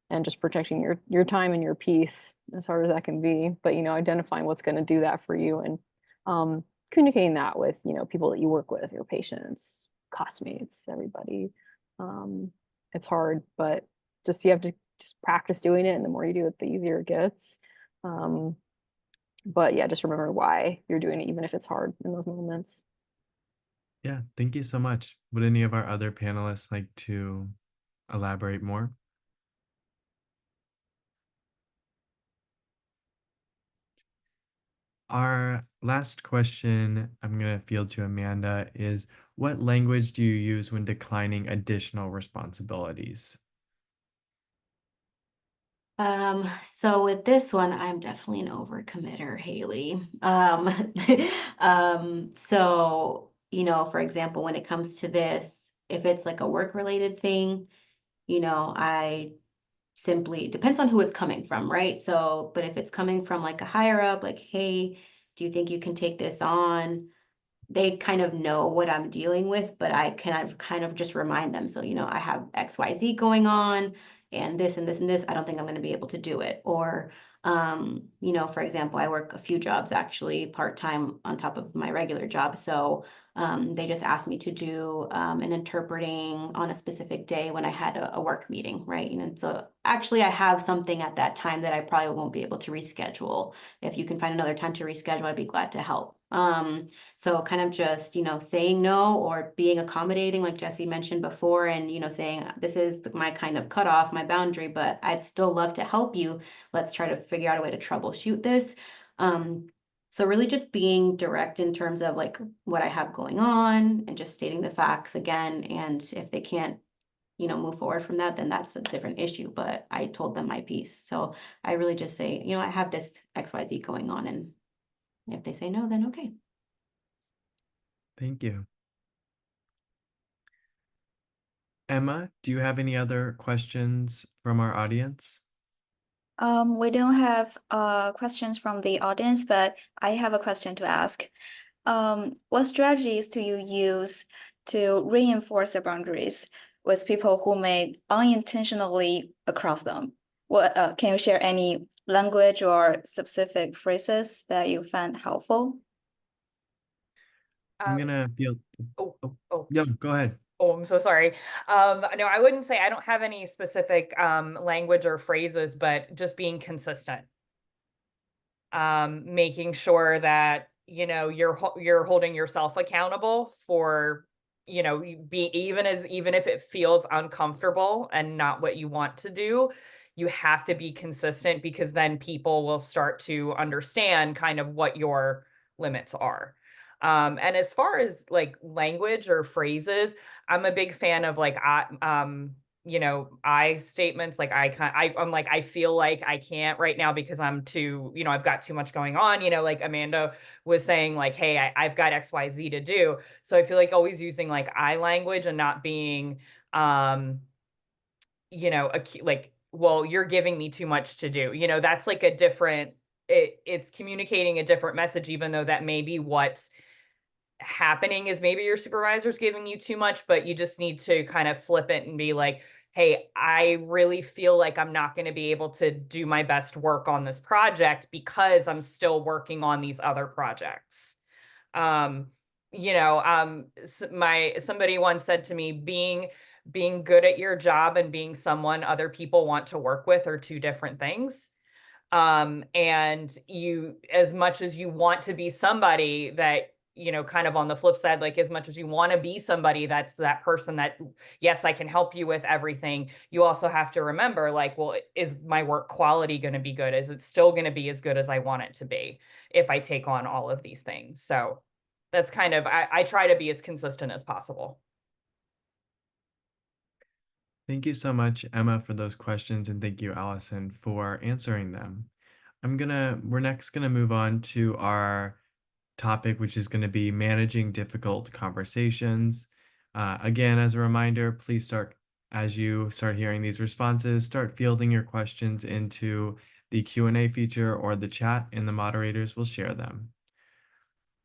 and just protecting your time and your peace as hard as that can be. But identifying what's going to do that for you and communicating that with people that you work with, your patients, classmates, everybody. Um, it's hard, but just you have to just practice doing it, and the more you do it, the easier it gets. But yeah, just remember why you're doing it, even if it's hard in those moments. Yeah, thank you so much. Would any of our other panelists like to elaborate more? Our last question I'm going to field to Amanda is, what language do you use when declining additional responsibilities? So with this one, I'm definitely an overcommitter, Haley. So, for example, when it comes to this, if it's like a work-related thing, I simply depends on who it's coming from, right? So, but if it's coming from like a higher up, like, hey, do you think you can take this on? They kind of know what I'm dealing with, but I kind of just remind them. So, I have XYZ going on and this and this and this. I don't think I'm going to be able to do it. Or, for example, I work a few jobs actually part-time on top of my regular job. So they just asked me to do an interpreting on a specific day when I had a work meeting, right? And so actually I have something at that time that I probably won't be able to reschedule. If you can find another time to reschedule, I'd be glad to help. So kind of just, saying no or being accommodating, like Jesse mentioned before, and, saying this is my kind of cutoff, my boundary, but I'd still love to help you. Let's try to figure out a way to troubleshoot this. So really just being direct in terms of like what I have going on and just stating the facts again. And if they can't, move forward from that, then that's a different issue. But I told them my piece. So I really just say, I have this XYZ going on. And if they say no, then okay. Thank you. Emma, do you have any other questions from our audience? We don't have questions from the audience, but I have a question to ask. What strategies do you use to reinforce the boundaries with people who may unintentionally cross them? What can you share any language or specific phrases that you found helpful? I'm gonna feel. Oh, Oh, oh. yeah, go ahead. Oh, I'm so sorry. No, I wouldn't say I don't have any specific language or phrases, but just being consistent. Making sure that, you're holding yourself accountable for, even if it feels uncomfortable and not what you want to do, you have to be consistent because then people will start to understand kind of what your limits are. And as far as like language or phrases, I'm a big fan of like I statements like I'm like I feel like I can't right now because I'm too, I've got too much going on, like Amanda was saying like, hey, I've got XYZ to do. So I feel like always using like I language and not being like, well, you're giving me too much to do. That's like a different it's communicating a different message, even though that may be what's happening is maybe your supervisor's giving you too much, but you just need to kind of flip it and be like, hey, I really feel like I'm not going to be able to do my best work on this project because I'm still working on these other projects. Um, somebody once said to me, being good at your job and being someone other people want to work with are two different things. And you, as much as you want to be somebody that, kind of on the flip side, like as much as you want to be somebody that's that person that, yes, I can help you with everything, you also have to remember like, well, is my work quality going to be good? Is it still going to be as good as I want it to be if I take on all of these things? So that's kind of, I try to be as consistent as possible. Thank you so much, Emma, for those questions, and thank you, Allison, for answering them. We're next gonna move on to our topic, which is gonna be managing difficult conversations. Again, as a reminder, please as you start hearing these responses, start fielding your questions into the Q&A feature or the chat, and the moderators will share them.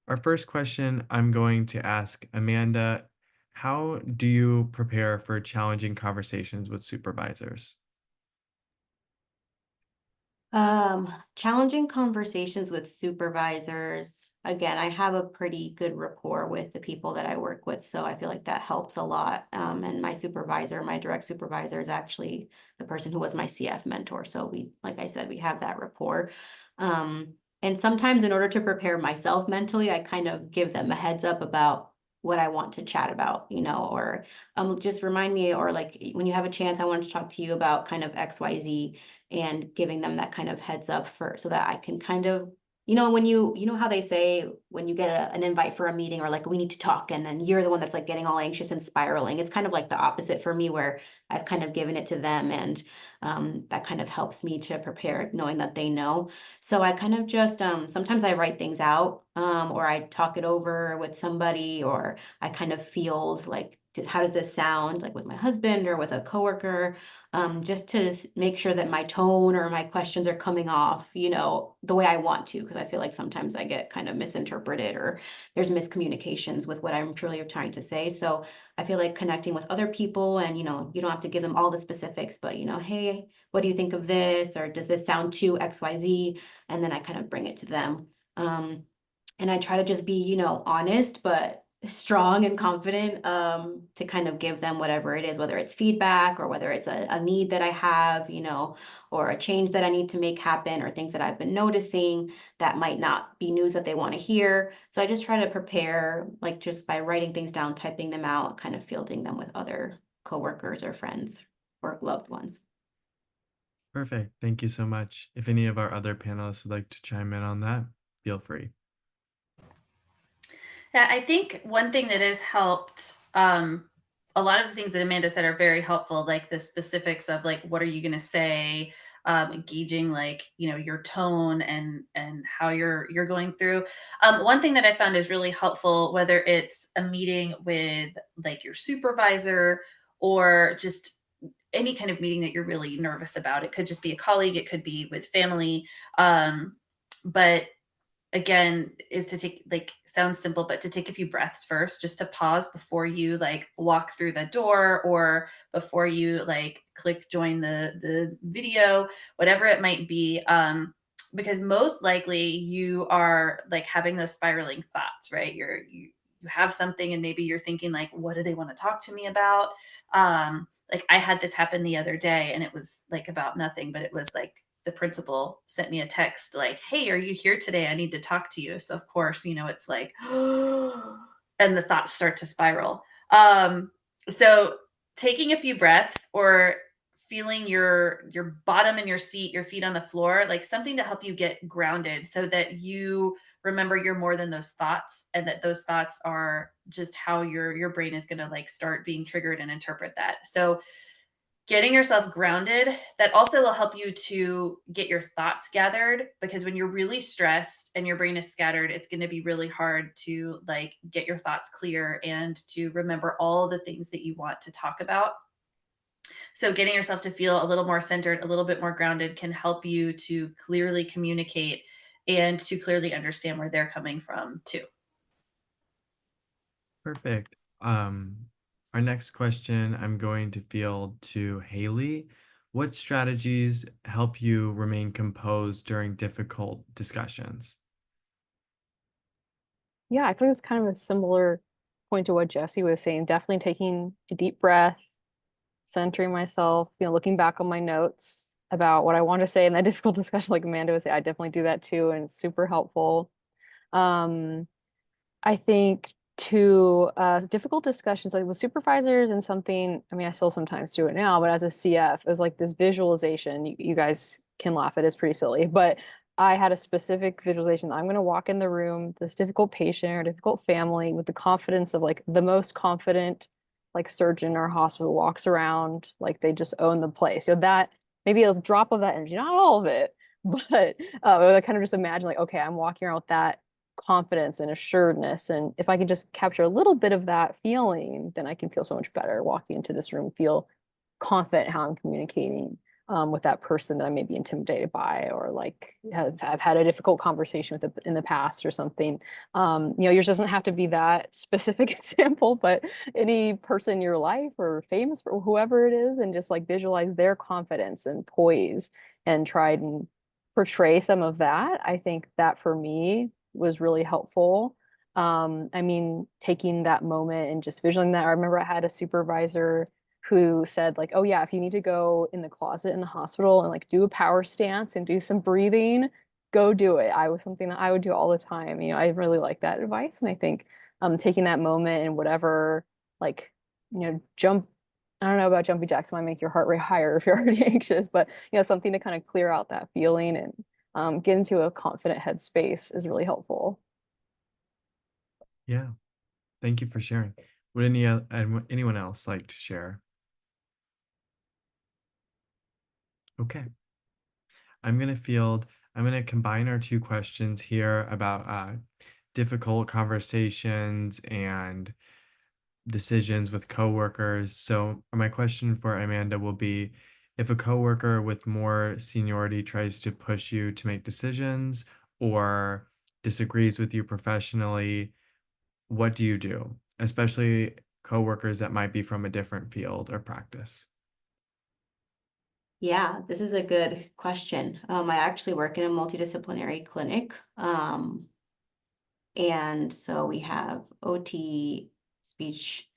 Our first question, I'm going to ask Amanda, how do you prepare for challenging conversations with supervisors? Challenging conversations with supervisors. Again, I have a pretty good rapport with the people that I work with, so I feel like that helps a lot. And my supervisor, my direct supervisor, is actually the person who was my CF mentor. So like I said, we have that rapport. And sometimes in order to prepare myself mentally, I kind of give them a heads up about what I want to chat about, or just remind me, or like when you have a chance, I want to talk to you about kind of XYZ, and giving them that kind of heads up so that I can kind of, when you know how they say when you get an invite for a meeting or like we need to talk and then you're the one that's like getting all anxious and spiraling. It's kind of like the opposite for me where I've kind of given it to them, and that kind of helps me to prepare knowing that they know. So I kind of just sometimes I write things out, or I talk it over with somebody, or I kind of field like how does this sound like with my husband or with a coworker, just to make sure that my tone or my questions are coming off, the way I want to, because I feel like sometimes I get kind of misinterpreted or there's miscommunications with what I'm truly trying to say. So I feel like connecting with other people and, you don't have to give them all the specifics, but, hey, what do you think of this? Or does this sound too XYZ? And then I kind of bring it to them. And I try to just be, honest, but strong and confident to kind of give them whatever it is, whether it's feedback or whether it's a need that I have, or a change that I need to make happen, or things that I've been noticing that might not be news that they want to hear. So I just try to prepare, like just by writing things down, typing them out, kind of fielding them with other coworkers or friends or loved ones. Perfect. Thank you so much. If any of our other panelists would like to chime in on that, feel free. Yeah, I think one thing that has helped, a lot of the things that Amanda said are very helpful, like the specifics of like, what are you going to say, engaging like, your tone and how you're going through. One thing that I found is really helpful, whether it's a meeting with like your supervisor or just any kind of meeting that you're really nervous about. It could just be a colleague, it could be with family. But again, is to take, like, sounds simple, but to take a few breaths first, just to pause before you like walk through the door or before you like click join the video, whatever it might be. Because most likely you are like having those spiraling thoughts, right? You have something and maybe you're thinking like, what do they want to talk to me about? Like I had this happen the other day and it was like about nothing, but it was like the principal sent me a text like, hey, are you here today? I need to talk to you. So of course, it's like, and the thoughts start to spiral. So taking a few breaths or feeling your bottom in your seat, your feet on the floor, like something to help you get grounded so that you remember you're more than those thoughts and that those thoughts are just how your brain is going to like start being triggered and interpret that. So getting yourself grounded, that also will help you to get your thoughts gathered, because when you're really stressed and your brain is scattered, it's going to be really hard to like get your thoughts clear and to remember all the things that you want to talk about. So getting yourself to feel a little more centered, a little bit more grounded can help you to clearly communicate and to clearly understand where they're coming from too. Perfect. Our next question I'm going to field to Haley. What strategies help you remain composed during difficult discussions? Yeah, I feel like it's kind of a similar point to what Jesse was saying. Definitely taking a deep breath, centering myself, looking back on my notes about what I want to say in that difficult discussion, like Amanda would say, I definitely do that too, and it's super helpful. I think to difficult discussions like with supervisors and something, I mean, I still sometimes do it now, but as a CF, it was like this visualization. You guys can laugh at it, it's pretty silly, but I had a specific visualization. I'm going to walk in the room, this difficult patient or difficult family with the confidence of like the most confident like surgeon or hospital walks around, like they just own the place. That maybe a drop of that energy, not all of it, but I kind of just imagine like, okay, I'm walking around with that confidence and assuredness. And if I can just capture a little bit of that feeling, then I can feel so much better walking into this room, feel confident how I'm communicating with that person that I may be intimidated by, or like I've had a difficult conversation with in the past or something. Yours doesn't have to be that specific example, but any person in your life or famous or whoever it is, and just like visualize their confidence and poise and try and portray some of that. I think that for me was really helpful. I mean, taking that moment and just visualizing that. I remember I had a supervisor who said like, oh yeah, if you need to go in the closet in the hospital and like do a power stance and do some breathing, go do it. I was something that I would do all the time. I really like that advice. And I think taking that moment and whatever, like, jump, I don't know about jumping jacks, might make your heart rate higher if you're already anxious, but something to kind of clear out that feeling and get into a confident headspace is really helpful. Yeah, thank you for sharing. Would anyone else like to share? Okay. I'm going to combine our two questions here about difficult conversations and decisions with coworkers. So my question for Amanda will be, if a coworker with more seniority tries to push you to make decisions or disagrees with you professionally, what do you do? Especially coworkers that might be from a different field or practice. Yeah, this is a good question. I actually work in a multidisciplinary clinic. And so we have OT, speech,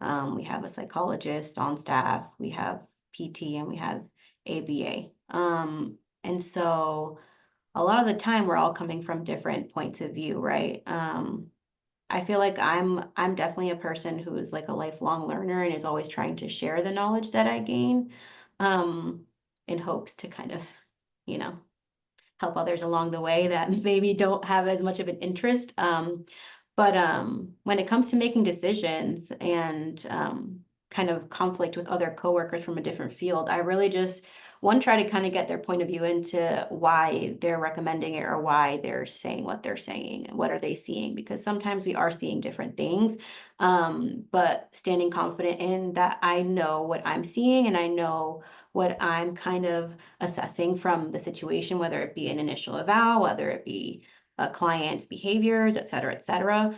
we have a psychologist on staff, we have PT, and we have ABA. And so a lot of the time we're all coming from different points of view, right? I feel like I'm definitely a person who is like a lifelong learner and is always trying to share the knowledge that I gain, um, in hopes to kind of, you know, help others along the way that maybe don't have as much of an interest. But when it comes to making decisions and kind of conflict with other coworkers from a different field, I really just one try to kind of get their point of view into why they're recommending it or why they're saying what they're saying and what are they seeing, because sometimes we are seeing different things. But standing confident in that I know what I'm seeing and I know what I'm kind of assessing from the situation, whether it be an initial eval, whether it be a client's behaviors, et cetera, et cetera.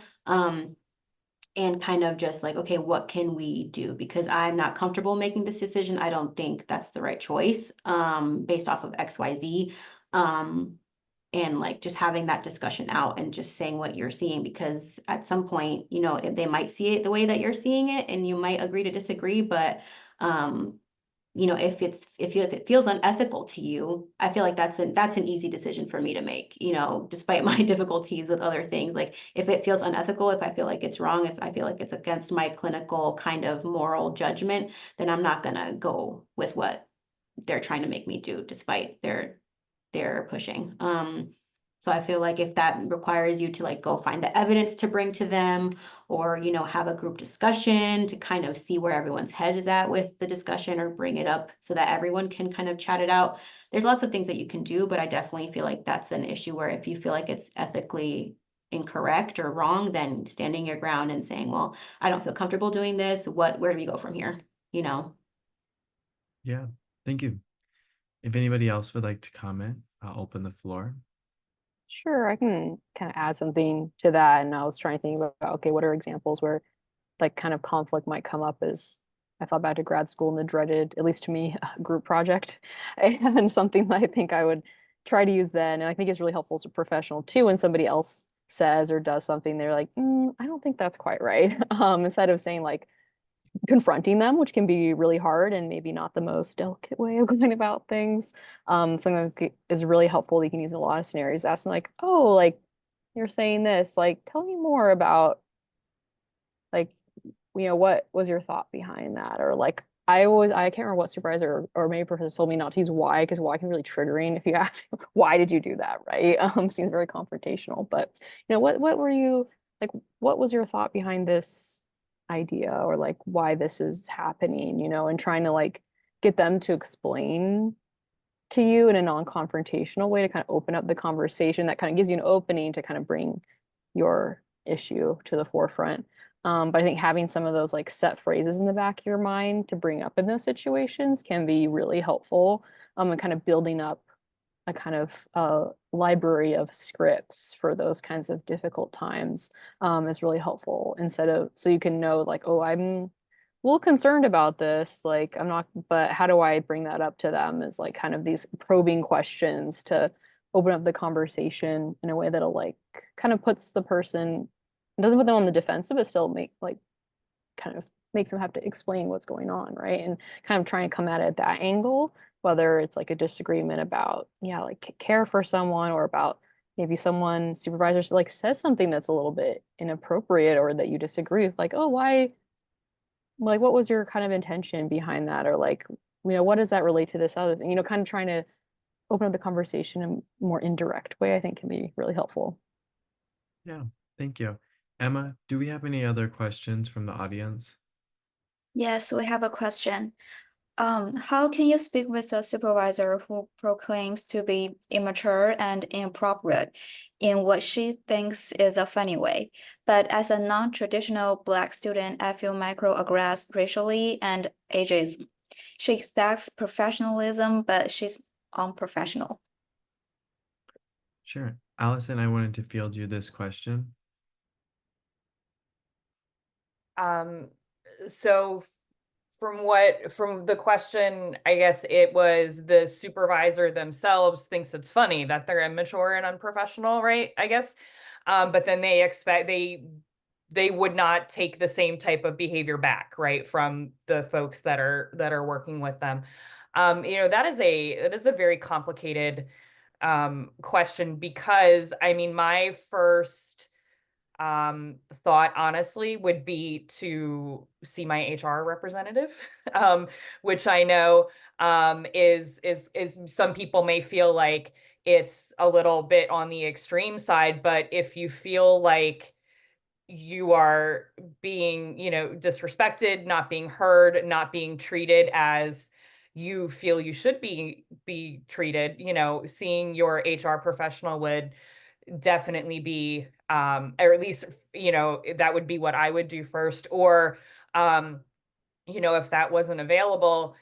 And kind of just like, okay, what can we do? Because I'm not comfortable making this decision. I don't think that's the right choice, based off of XYZ. And like just having that discussion out and just saying what you're seeing, because at some point, you know, if they might see it the way that you're seeing it and you might agree to disagree, but you know, if it feels unethical to you, I feel like that's an easy decision for me to make, you know, despite my difficulties with other things. Like if it feels unethical, if I feel like it's wrong, if I feel like it's against my clinical kind of moral judgment, then I'm not gonna go with what they're trying to make me do, despite their pushing. So I feel like if that requires you to like go find the evidence to bring to them, or, you know, have a group discussion to kind of see where everyone's head is at with the discussion or bring it up so that everyone can kind of chat it out. There's lots of things that you can do, but I definitely feel like that's an issue where if you feel like it's ethically incorrect or wrong, then standing your ground and saying, well, I don't feel comfortable doing this. Where do we go from here? You know? Yeah, thank you. If anybody else would like to comment, I'll open the floor. Sure, I can kind of add something to that. And I was trying to think about, okay, what are examples where like kind of conflict might come up as I thought back to grad school and the dreaded, at least to me, group project, and something that I think I would try to use then. And I think it's really helpful as a professional too when somebody else says or does something, they're like, I don't think that's quite right. Instead of saying like confronting them, which can be really hard and maybe not the most delicate way of going about things. Something that is really helpful that you can use in a lot of scenarios, asking like, oh, like you're saying this, like tell me more about like what was your thought behind that? Or like I can't remember what supervisor or maybe professor told me not to use why, because why can be really triggering if you ask why did you do that, right? Seems very confrontational. But what were you like, what was your thought behind this idea, or like why this is happening, and trying to like get them to explain to you in a non-confrontational way to kind of open up the conversation that kind of gives you an opening to kind of bring your issue to the forefront. But I think having some of those like set phrases in the back of your mind to bring up in those situations can be really helpful, and kind of building up a kind of library of scripts for those kinds of difficult times is really helpful, instead of so you can know like, oh, I'm a little concerned about this, like I'm not, but how do I bring that up to them, is like kind of these probing questions to open up the conversation in a way that'll like kind of puts the person, doesn't put them on the defensive, but still make like kind of makes them have to explain what's going on, right? And kind of trying to come at it at that angle, whether it's like a disagreement about, yeah, like care for someone, or about maybe someone supervisor like says something that's a little bit inappropriate or that you disagree with, like, oh, why, like what was your kind of intention behind that, or like, what does that relate to this other thing, kind of trying to open up the conversation in a more indirect way, I think can be really helpful. Yeah, thank you. Emma, do we have any other questions from the audience? Yes, we have a question. How can you speak with a supervisor who proclaims to be immature and inappropriate in what she thinks is a funny way, but as a non-traditional Black student, I feel microaggressed racially and ageism. She expects professionalism, but she's unprofessional. Sure. Allison, I wanted to field you this question. So from the question, I guess it was the supervisor themselves thinks it's funny that they're immature and unprofessional, right? I guess. but then they expect they would not take the same type of behavior back, right, from the folks that are working with them. That is a very complicated question, because I mean, my first thought honestly would be to see my HR representative, which I know is some people may feel like it's a little bit on the extreme side, but if you feel like you are being, disrespected, not being heard, not being treated as you feel you should be treated, seeing your HR professional would definitely be, or at least, that would be what I would do first. Or, if that wasn't available,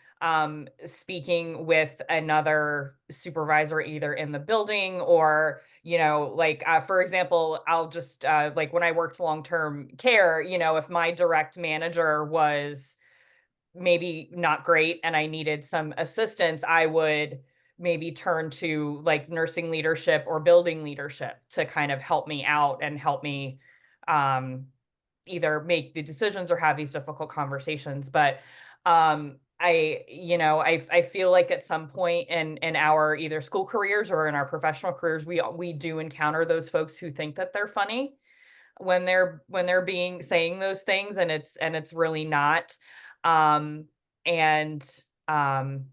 speaking with another supervisor either in the building, or, like, for example, I'll just, like when I worked long-term care, if my direct manager was maybe not great and I needed some assistance, I would maybe turn to like nursing leadership or building leadership to kind of help me out and help me, um, either make the decisions or have these difficult conversations. But I feel like at some point in our either school careers or in our professional careers, we do encounter those folks who think that they're funny when they're being saying those things, and it's really not. um and um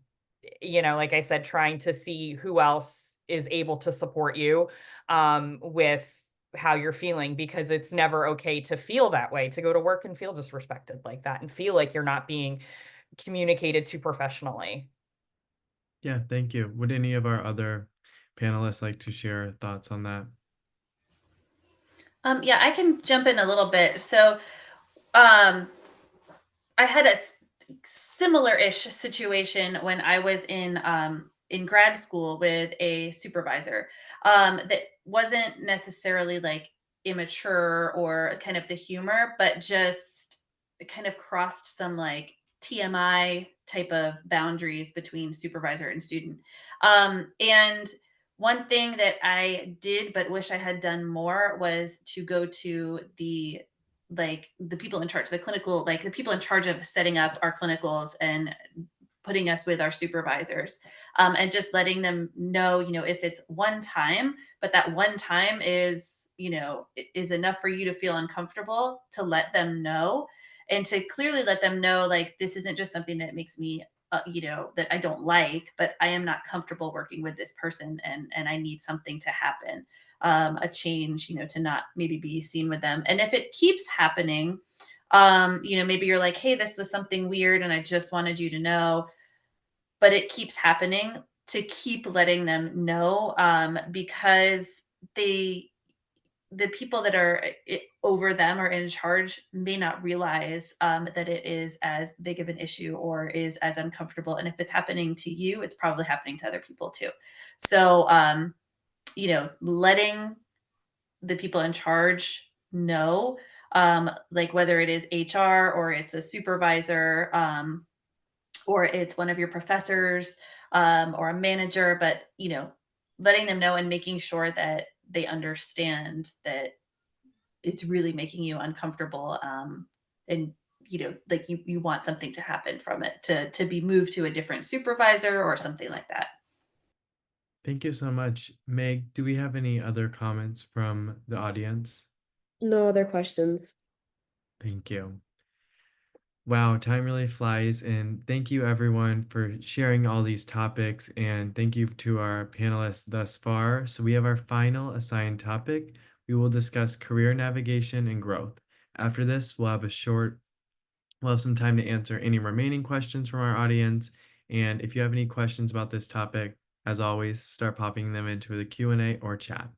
like I said, trying to see who else is able to support you with how you're feeling, because it's never okay to feel that way, to go to work and feel disrespected like that and feel like you're not being communicated to professionally. Yeah, thank you. Would any of our other panelists like to share thoughts on that? Yeah, I can jump in a little bit. So, um, I had a similar-ish situation when I was in grad school with a supervisor that wasn't necessarily like immature or kind of the humor, but just kind of crossed some like TMI type of boundaries between supervisor and student. And one thing that I did but wish I had done more was to go to the people in charge, the clinical, like the people in charge of setting up our clinicals and putting us with our supervisors, and just letting them know, if it's one time, but that one time is enough for you to feel uncomfortable, to let them know, and to clearly let them know, like, this isn't just something that makes me that I don't like, but I am not comfortable working with this person, and I need something to happen, a change, to not maybe be seen with them. And if it keeps happening, maybe you're like, hey, this was something weird and I just wanted you to know, but it keeps happening, to keep letting them know, because they the people that are over them or in charge may not realize that it is as big of an issue or is as uncomfortable. And if it's happening to you, it's probably happening to other people too. So, letting the people in charge know, like whether it is HR or it's a supervisor, or it's one of your professors, or a manager, but letting them know and making sure that they understand that it's really making you uncomfortable, and like you want something to happen from it, to be moved to a different supervisor or something like that. Thank you so much. Meg, do we have any other comments from the audience? No other questions. Thank you. Wow, time really flies. And thank you everyone for sharing all these topics. And thank you to our panelists thus far. So we have our final assigned topic. We will discuss career navigation and growth. After this, we'll have some time to answer any remaining questions from our audience. And if you have any questions about this topic, as always, start popping them into the Q&A or chat.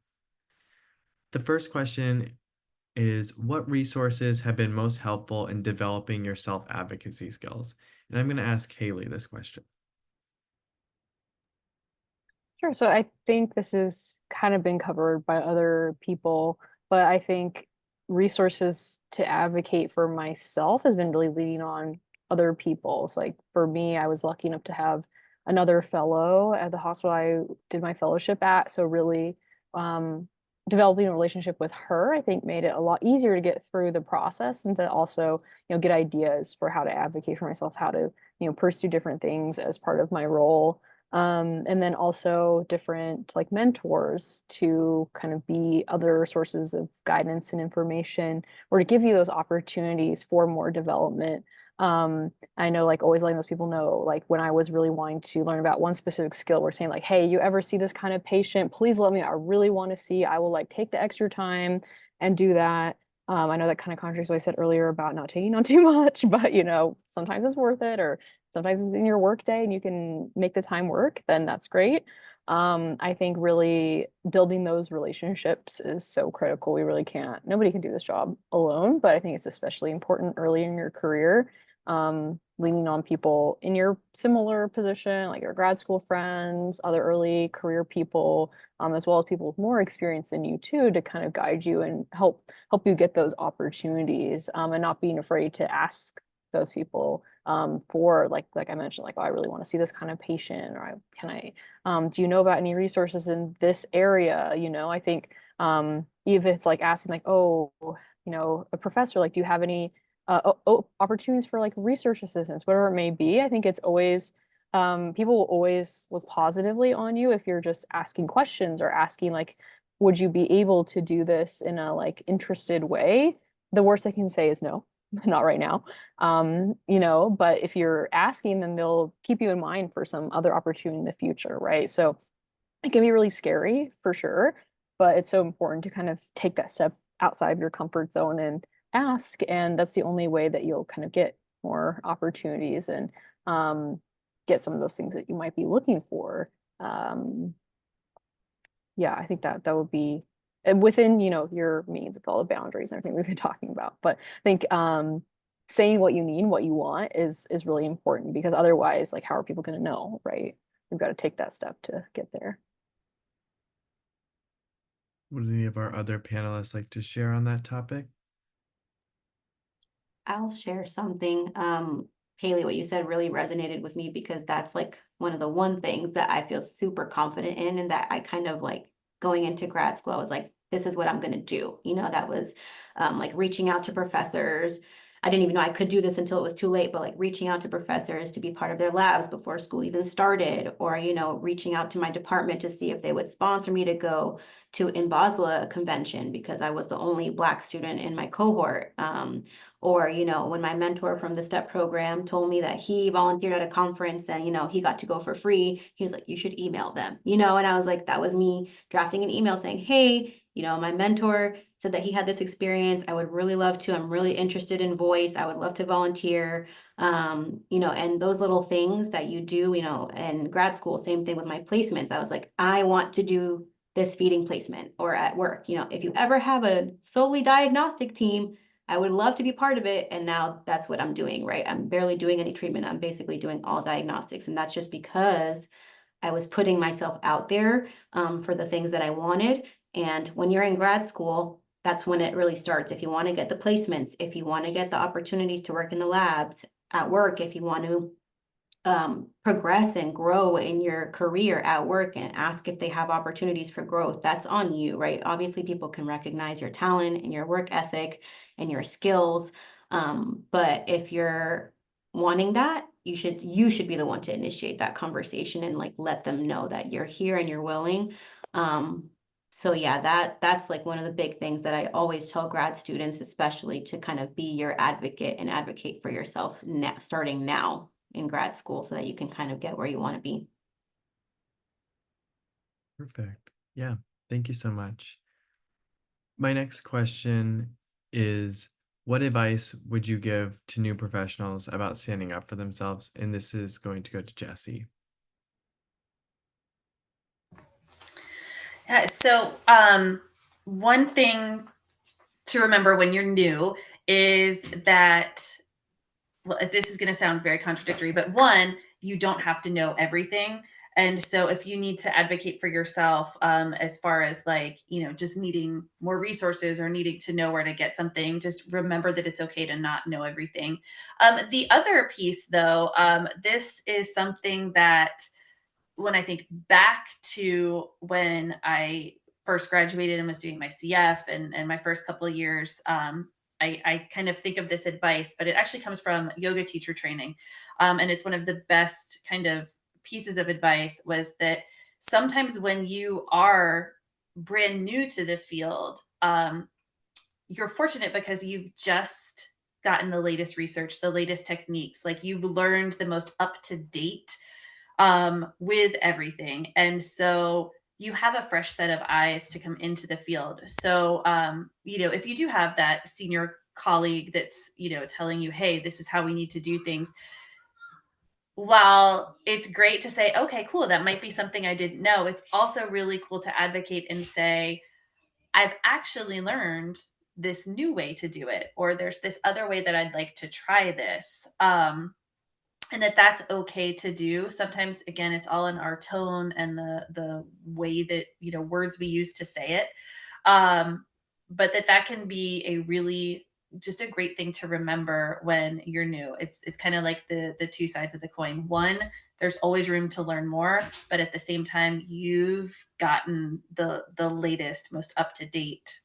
The first question is, what resources have been most helpful in developing your self-advocacy skills? And I'm going to ask Haley this question. Sure. So I think this has kind of been covered by other people, but I think resources to advocate for myself has been really leaning on other people. So like for me, I was lucky enough to have another fellow at the hospital I did my fellowship at. So really developing a relationship with her, I think, made it a lot easier to get through the process and to also, get ideas for how to advocate for myself, how to, pursue different things as part of my role. And then also different like mentors to kind of be other sources of guidance and information, or to give you those opportunities for more development. I know, like, always letting those people know, like when I was really wanting to learn about one specific skill, we're saying like, hey, you ever see this kind of patient, please let me know. I really want to see. I will like take the extra time and do that. I know that kind of contradicts what I said earlier about not taking on too much, but sometimes it's worth it, or sometimes it's in your work day and you can make the time work, then that's great. I think really building those relationships is so critical. Nobody can do this job alone, but I think it's especially important early in your career, leaning on people in your similar position, like your grad school friends, other early career people, as well as people with more experience than you too, to kind of guide you and help you get those opportunities, and not being afraid to ask those people, for like I mentioned, like, oh, I really want to see this kind of patient, or do you know about any resources in this area? I think, if it's like asking like, oh, a professor, like, do you have any opportunities for like research assistants, whatever it may be. I think it's always, people will always look positively on you if you're just asking questions or asking like, would you be able to do this in a like interested way? The worst I can say is no, not right now. But if you're asking, then they'll keep you in mind for some other opportunity in the future, right? So it can be really scary for sure, but it's so important to kind of take that step outside of your comfort zone and ask. And that's the only way that you'll kind of get more opportunities and, get some of those things that you might be looking for. Um, yeah, I think that would be within, your means with all the boundaries and everything we've been talking about. But I think, saying what you need, what you want is really important, because otherwise, like, how are people going to know, right? We've got to take that step to get there. Would any of our other panelists like to share on that topic? I'll share something. Haley, what you said really resonated with me, because that's like one of the one things that I feel super confident in, and that I kind of like going into grad school, I was like, this is what I'm going to do. That was like reaching out to professors. I didn't even know I could do this until it was too late, but like reaching out to professors to be part of their labs before school even started, or, reaching out to my department to see if they would sponsor me to go to Basel convention, because I was the only Black student in my cohort. Or, when my mentor from the STEP program told me that he volunteered at a conference and, he got to go for free, he was like, you should email them, and I was like, that was me drafting an email saying, hey, my mentor said that he had this experience. I would really love to. I'm really interested in voice. I would love to volunteer. And those little things that you do, in grad school, same thing with my placements. I was like, I want to do this feeding placement, or at work, if you ever have a solely diagnostic team, I would love to be part of it. And now that's what I'm doing, right? I'm barely doing any treatment. I'm basically doing all diagnostics. And that's just because I was putting myself out there, for the things that I wanted. And when you're in grad school, that's when it really starts. If you want to get the placements, if you want to get the opportunities to work in the labs, at work, if you want to progress and grow in your career at work and ask if they have opportunities for growth, that's on you, right? Obviously, people can recognize your talent and your work ethic and your skills. But if you're wanting that, you should be the one to initiate that conversation and like let them know that you're here and you're willing. So yeah, that's like one of the big things that I always tell grad students, especially, to kind of be your advocate and advocate for yourself starting now in grad school, so that you can kind of get where you want to be. Perfect. Yeah, thank you so much. My next question is, what advice would you give to new professionals about standing up for themselves? And this is going to go to Jessie. Yeah, so one thing to remember when you're new is that, well, this is going to sound very contradictory, but one, you don't have to know everything. And so if you need to advocate for yourself, as far as like, just needing more resources or needing to know where to get something, just remember that it's okay to not know everything. The other piece, though, this is something that when I think back to when I first graduated and was doing my CF and my first couple of years, I kind of think of this advice, but it actually comes from yoga teacher training. And it's one of the best kind of pieces of advice, was that sometimes when you are brand new to the field, you're fortunate because you've just gotten the latest research, the latest techniques. Like, you've learned the most up to date with everything. And so you have a fresh set of eyes to come into the field. So, if you do have that senior colleague that's, telling you, hey, this is how we need to do things, while it's great to say, okay, cool, that might be something I didn't know, it's also really cool to advocate and say, I've actually learned this new way to do it, or there's this other way that I'd like to try this. And that's okay to do. Sometimes, again, it's all in our tone and the way that, words we use to say it. But that can be a really, just a great thing to remember when you're new. It's kind of like the two sides of the coin. One, there's always room to learn more, but at the same time, you've gotten the latest, most up to date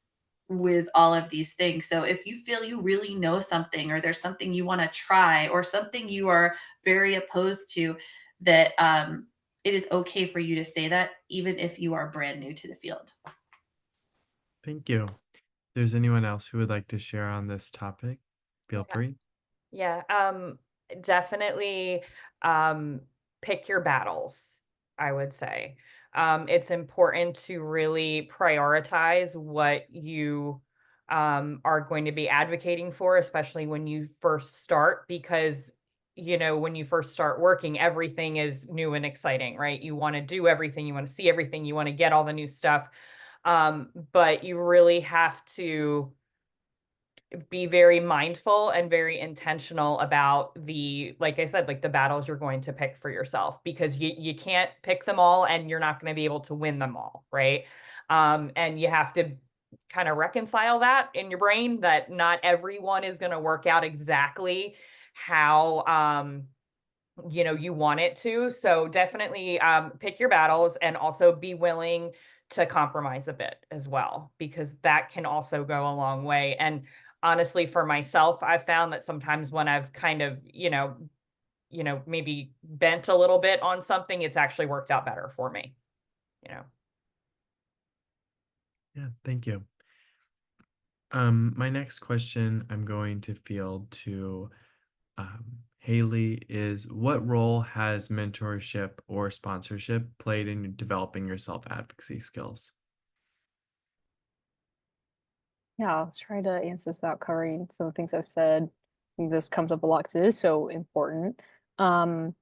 with all of these things. So if you feel you really know something, or there's something you want to try, or something you are very opposed to, that it is okay for you to say that, even if you are brand new to the field. Thank you. If there's anyone else who would like to share on this topic, feel free. Yeah, definitely pick your battles, I would say. It's important to really prioritize what you are going to be advocating for, especially when you first start, because when you first start working, everything is new and exciting, right? You want to do everything, you want to see everything, you want to get all the new stuff. But you really have to be very mindful and very intentional about like I said, like the battles you're going to pick for yourself, because you can't pick them all and you're not going to be able to win them all, right? And you have to kind of reconcile that in your brain, that not everyone is going to work out exactly how you want it to. So definitely pick your battles, and also be willing to compromise a bit as well, because that can also go a long way. And honestly, for myself, I've found that sometimes when I've kind of, maybe bent a little bit on something, it's actually worked out better for me, you know. Yeah, thank you. My next question I'm going to field to Haley is, what role has mentorship or sponsorship played in developing your self-advocacy skills? Yeah, I'll try to answer this without covering some of the things I've said. I think this comes up a lot because it is so important. And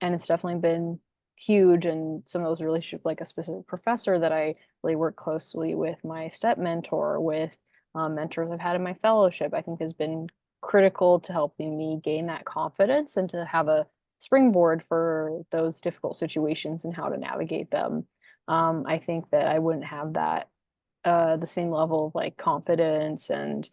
it's definitely been huge in some of those relationships, like a specific professor that I really work closely with, my step mentor, with mentors I've had in my fellowship, I think has been critical to helping me gain that confidence and to have a springboard for those difficult situations and how to navigate them. I think that I wouldn't have that the same level of like confidence and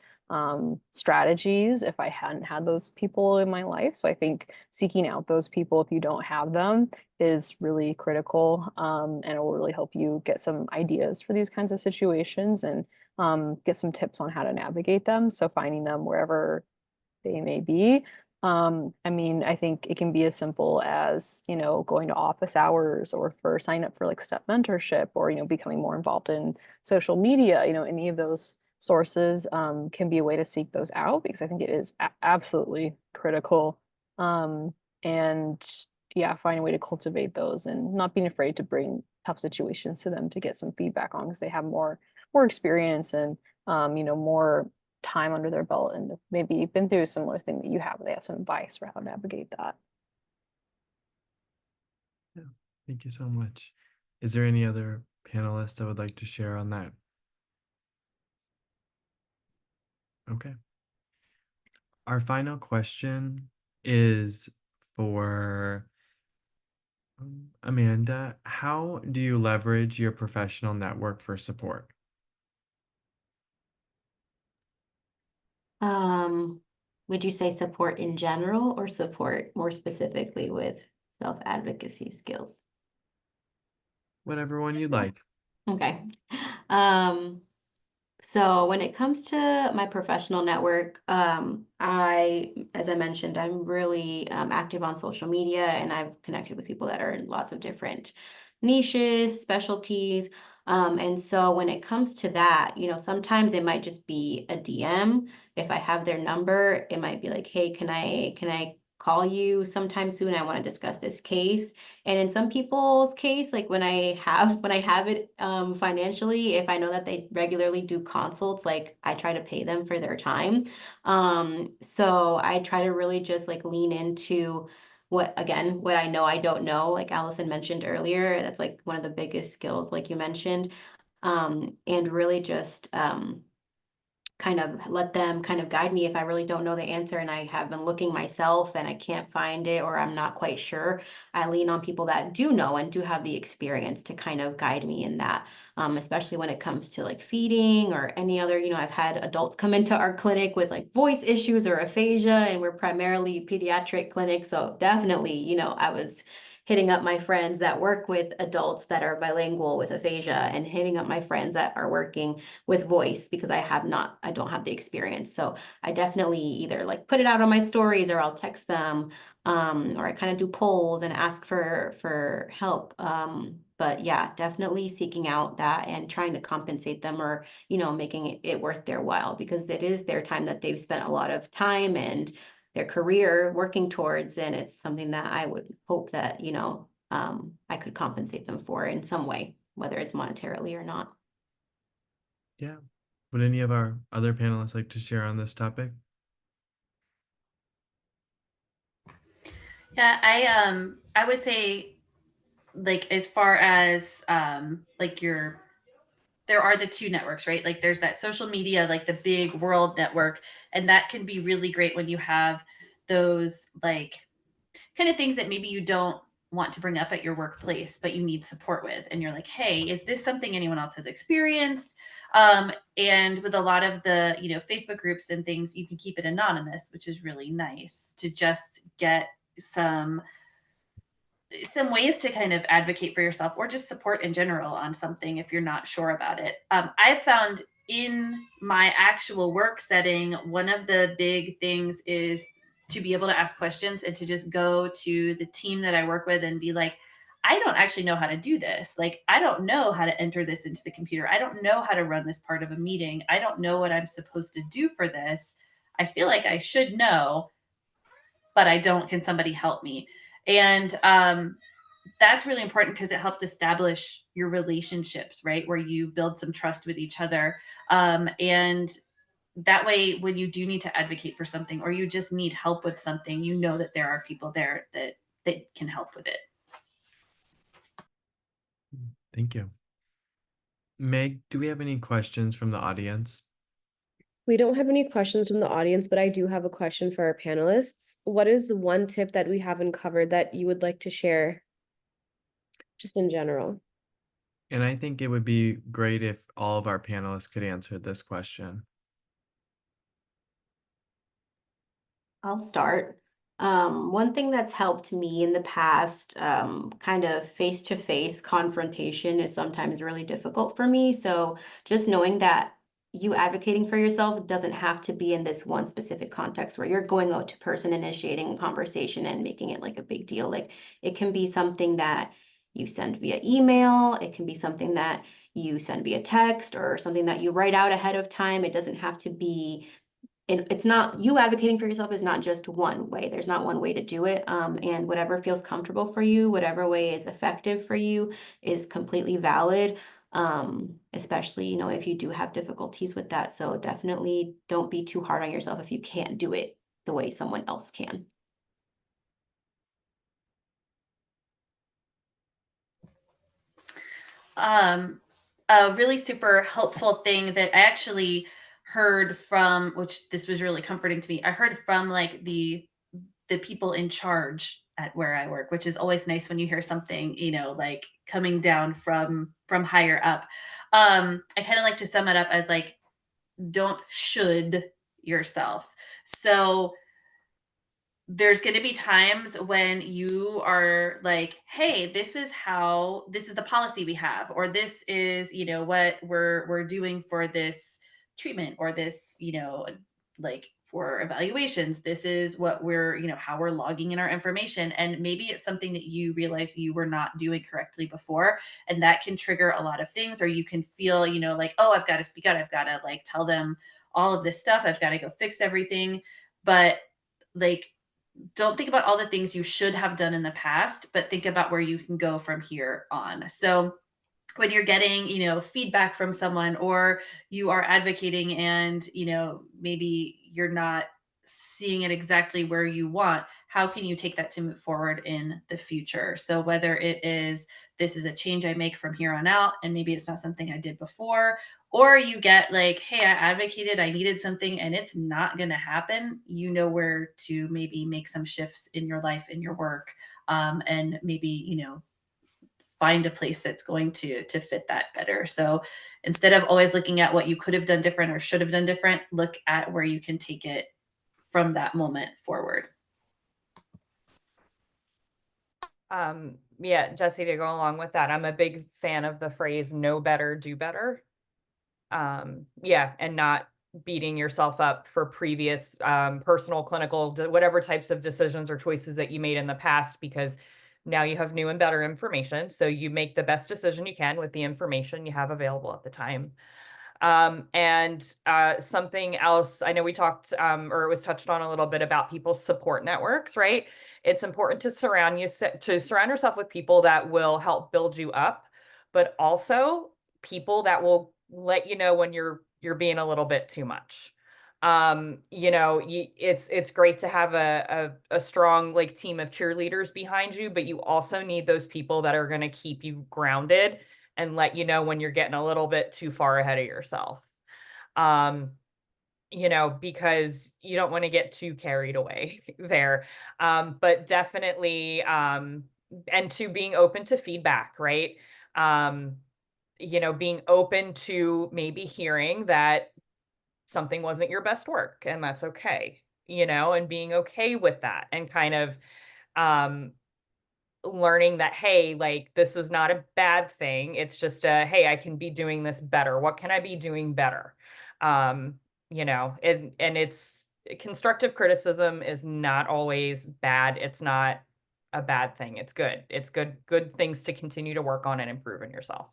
strategies if I hadn't had those people in my life. So I think seeking out those people if you don't have them is really critical, and it will really help you get some ideas for these kinds of situations and get some tips on how to navigate them. So finding them wherever they may be. I mean, I think it can be as simple as, going to office hours, or for sign up for like step mentorship, or, becoming more involved in social media, any of those sources can be a way to seek those out, because I think it is absolutely critical. And yeah, find a way to cultivate those and not being afraid to bring tough situations to them to get some feedback on, because they have more experience and more time under their belt and maybe been through a similar thing that you have. They have some advice for how to navigate that. Yeah, thank you so much. Is there any other panelists that would like to share on that? Okay. Our final question is for Amanda. How do you leverage your professional network for support? Would you say support in general, or support more specifically with self-advocacy skills? Whatever one you'd like. Okay. Um, so when it comes to my professional network, as I mentioned, I'm really active on social media, and I've connected with people that are in lots of different niches, specialties. And so when it comes to that, sometimes it might just be a DM. If I have their number, it might be like, hey, can I call you sometime soon? I want to discuss this case. And in some people's case, like when I have it financially, if I know that they regularly do consults, like I try to pay them for their time. So I try to really just like lean into what I know I don't know, like Allison mentioned earlier. That's like one of the biggest skills, like you mentioned. And really just kind of let them kind of guide me if I really don't know the answer and I have been looking myself and I can't find it or I'm not quite sure. I lean on people that do know and do have the experience to kind of guide me in that, especially when it comes to like feeding or any other, I've had adults come into our clinic with like voice issues or aphasia, and we're primarily pediatric clinic. So definitely, I was hitting up my friends that work with adults that are bilingual with aphasia and hitting up my friends that are working with voice because I don't have the experience. So I definitely either like put it out on my stories or I'll text them, or I kind of do polls and ask for help. But yeah, definitely seeking out that and trying to compensate them or, making it worth their while, because it is their time that they've spent a lot of time and their career working towards, and it's something that I would hope that, I could compensate them for in some way, whether it's monetarily or not. Yeah. Would any of our other panelists like to share on this topic? Yeah, I would say, like, as far as like your there are the two networks, right? Like there's that social media, like the big world network, and that can be really great when you have those like kind of things that maybe you don't want to bring up at your workplace, but you need support with. And you're like, hey, is this something anyone else has experienced? And with a lot of the, Facebook groups and things, you can keep it anonymous, which is really nice to just get some ways to kind of advocate for yourself or just support in general on something if you're not sure about it. I've found in my actual work setting, one of the big things is to be able to ask questions and to just go to the team that I work with and be like, I don't actually know how to do this. Like, I don't know how to enter this into the computer. I don't know how to run this part of a meeting. I don't know what I'm supposed to do for this. I feel like I should know, but I don't. Can somebody help me? And that's really important because it helps establish your relationships, right? Where you build some trust with each other. And that way, when you do need to advocate for something or you just need help with something, you know that there are people there that can help with it. Thank you. Meg, do we have any questions from the audience? We don't have any questions from the audience, but I do have a question for our panelists. What is one tip that we haven't covered that you would like to share, just in general? And I think it would be great if all of our panelists could answer this question. I'll start. One thing that's helped me in the past, kind of face-to-face confrontation is sometimes really difficult for me. So just knowing that you advocating for yourself doesn't have to be in this one specific context where you're going out to person, initiating a conversation and making it like a big deal. Like it can be something that you send via email. It can be something that you send via text or something that you write out ahead of time. It doesn't have to be, and it's not, you advocating for yourself is not just one way. There's not one way to do it. And whatever feels comfortable for you, whatever way is effective for you is completely valid. Especially, if you do have difficulties with that. So definitely don't be too hard on yourself if you can't do it the way someone else can. A really super helpful thing that I actually heard from, which this was really comforting to me. I heard from like the people in charge at where I work, which is always nice when you hear something, like coming down from higher up. I kind of like to sum it up as like, don't should yourself. So there's going to be times when you are like, hey, this is the policy we have, or this is, what we're doing for this treatment, or this, like for evaluations, this is what we're, how we're logging in our information. And maybe it's something that you realize you were not doing correctly before. And that can trigger a lot of things, or you can feel, like, oh, I've got to speak out. I've got to like tell them all of this stuff. I've got to go fix everything. But like, don't think about all the things you should have done in the past, but think about where you can go from here on. So when you're getting, feedback from someone, or you are advocating and, maybe you're not seeing it exactly where you want, how can you take that to move forward in the future? So whether it is, this is a change I make from here on out, and maybe it's not something I did before, or you get like, hey, I advocated, I needed something and it's not going to happen, where to maybe make some shifts in your life, in your work, and maybe, find a place that's going to fit that better. So instead of always looking at what you could have done different or should have done different, look at where you can take it from that moment forward. Yeah, Jesse, to go along with that, I'm a big fan of the phrase know better, do better. Yeah, and not beating yourself up for previous personal, clinical, whatever types of decisions or choices that you made in the past, because now you have new and better information. So you make the best decision you can with the information you have available at the time. And something else, I know we talked, or it was touched on a little bit, about people's support networks, right? It's important to surround yourself with people that will help build you up, but also people that will let you know when you're being a little bit too much. It's great to have a strong like team of cheerleaders behind you, but you also need those people that are going to keep you grounded and let you know when you're getting a little bit too far ahead of yourself. Um, because you don't want to get too carried away there. But definitely, and to being open to feedback, right? Being open to maybe hearing that something wasn't your best work, and that's okay, and being okay with that, and kind of, um, learning that, hey, like, this is not a bad thing. It's just hey, I can be doing this better. What can I be doing better? And it's constructive criticism is not always bad. It's not a bad thing. It's good. It's good things to continue to work on and improve in yourself.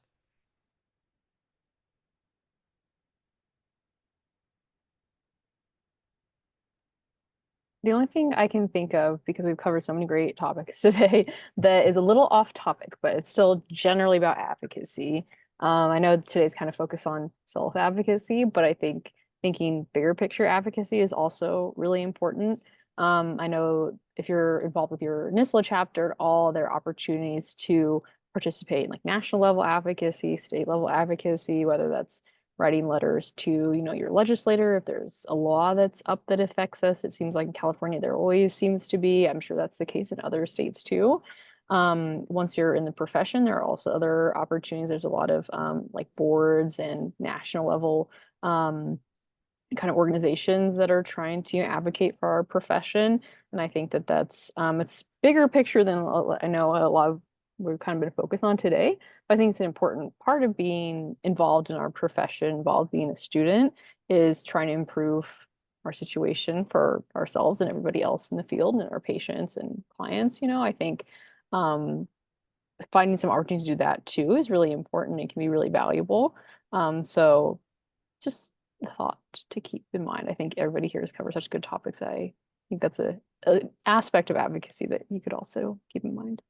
The only thing I can think of, because we've covered so many great topics today, that is a little off topic, but it's still generally about advocacy. I know today's kind of focused on self-advocacy, but I think thinking bigger picture advocacy is also really important. I know if you're involved with your NISLA chapter at all, there are opportunities to participate in like national level advocacy, state level advocacy, whether that's writing letters to, your legislator. If there's a law that's up that affects us, it seems like in California there always seems to be. I'm sure that's the case in other states too. Once you're in the profession, there are also other opportunities. There's a lot of like boards and national level kind of organizations that are trying to advocate for our profession. And I think that that's it's bigger picture than I know a lot of we've kind of been focused on today. But I think it's an important part of being involved in our profession, involved being a student, is trying to improve our situation for ourselves and everybody else in the field and our patients and clients. I think finding some opportunities to do that too is really important. It can be really valuable. So just a thought to keep in mind. I think everybody here has covered such good topics. I think that's a aspect of advocacy that you could also keep in mind.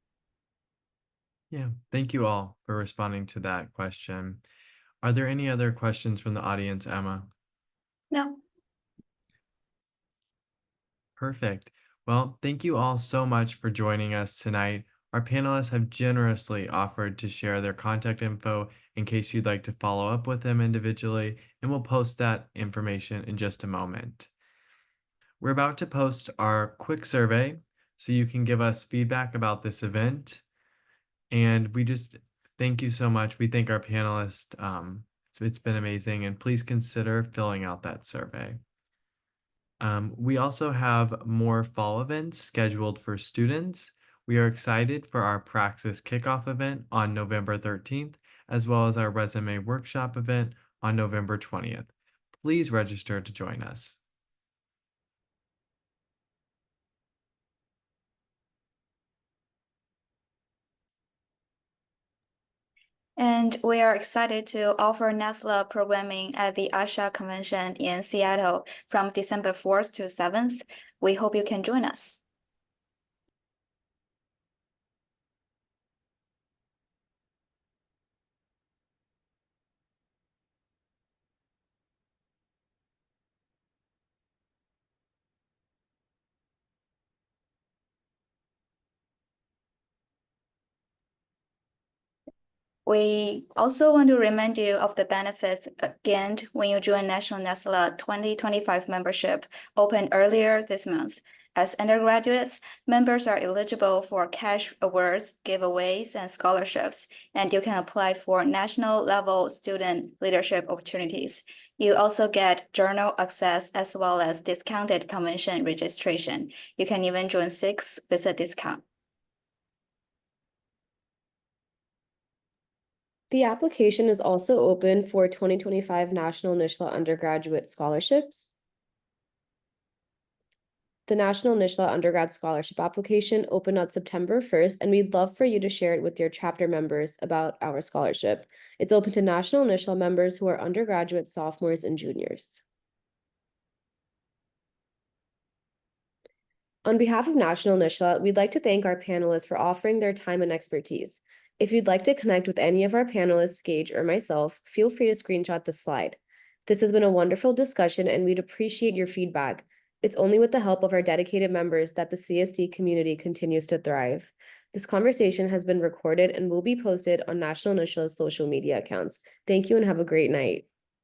Yeah, thank you all for responding to that question. Are there any other questions from the audience, Emma? No. Perfect. Well, thank you all so much for joining us tonight. Our panelists have generously offered to share their contact info in case you'd like to follow up with them individually, and we'll post that information in just a moment. We're about to post our quick survey so you can give us feedback about this event. And we just thank you so much. We thank our panelists. It's been amazing, and please consider filling out that survey. We also have more fall events scheduled for students. We are excited for our Praxis kickoff event on November 13th, as well as our resume workshop event on November 20th. Please register to join us. And we are excited to offer NSLA programming at the ASHA convention in Seattle from December 4th to 7th. We hope you can join us. We also want to remind you of the benefits gained when you join National NSLA 2025 membership, opened earlier this month. As undergraduates, members are eligible for cash awards, giveaways, and scholarships, and you can apply for national level student leadership opportunities. You also get journal access as well as discounted convention registration. You can even join 6 with a discount. The application is also open for 2025 National NSLA undergraduate scholarships. The National NSLA undergrad scholarship application opened on September 1st, and we'd love for you to share it with your chapter members about our scholarship. It's open to National NSLA members who are undergraduate sophomores and juniors. On behalf of National NSLA, we'd like to thank our panelists for offering their time and expertise. If you'd like to connect with any of our panelists, Gage or myself, feel free to screenshot the slide. This has been a wonderful discussion, and we'd appreciate your feedback. It's only with the help of our dedicated members that the CSD community continues to thrive. This conversation has been recorded and will be posted on National NSLA's social media accounts. Thank you and have a great night.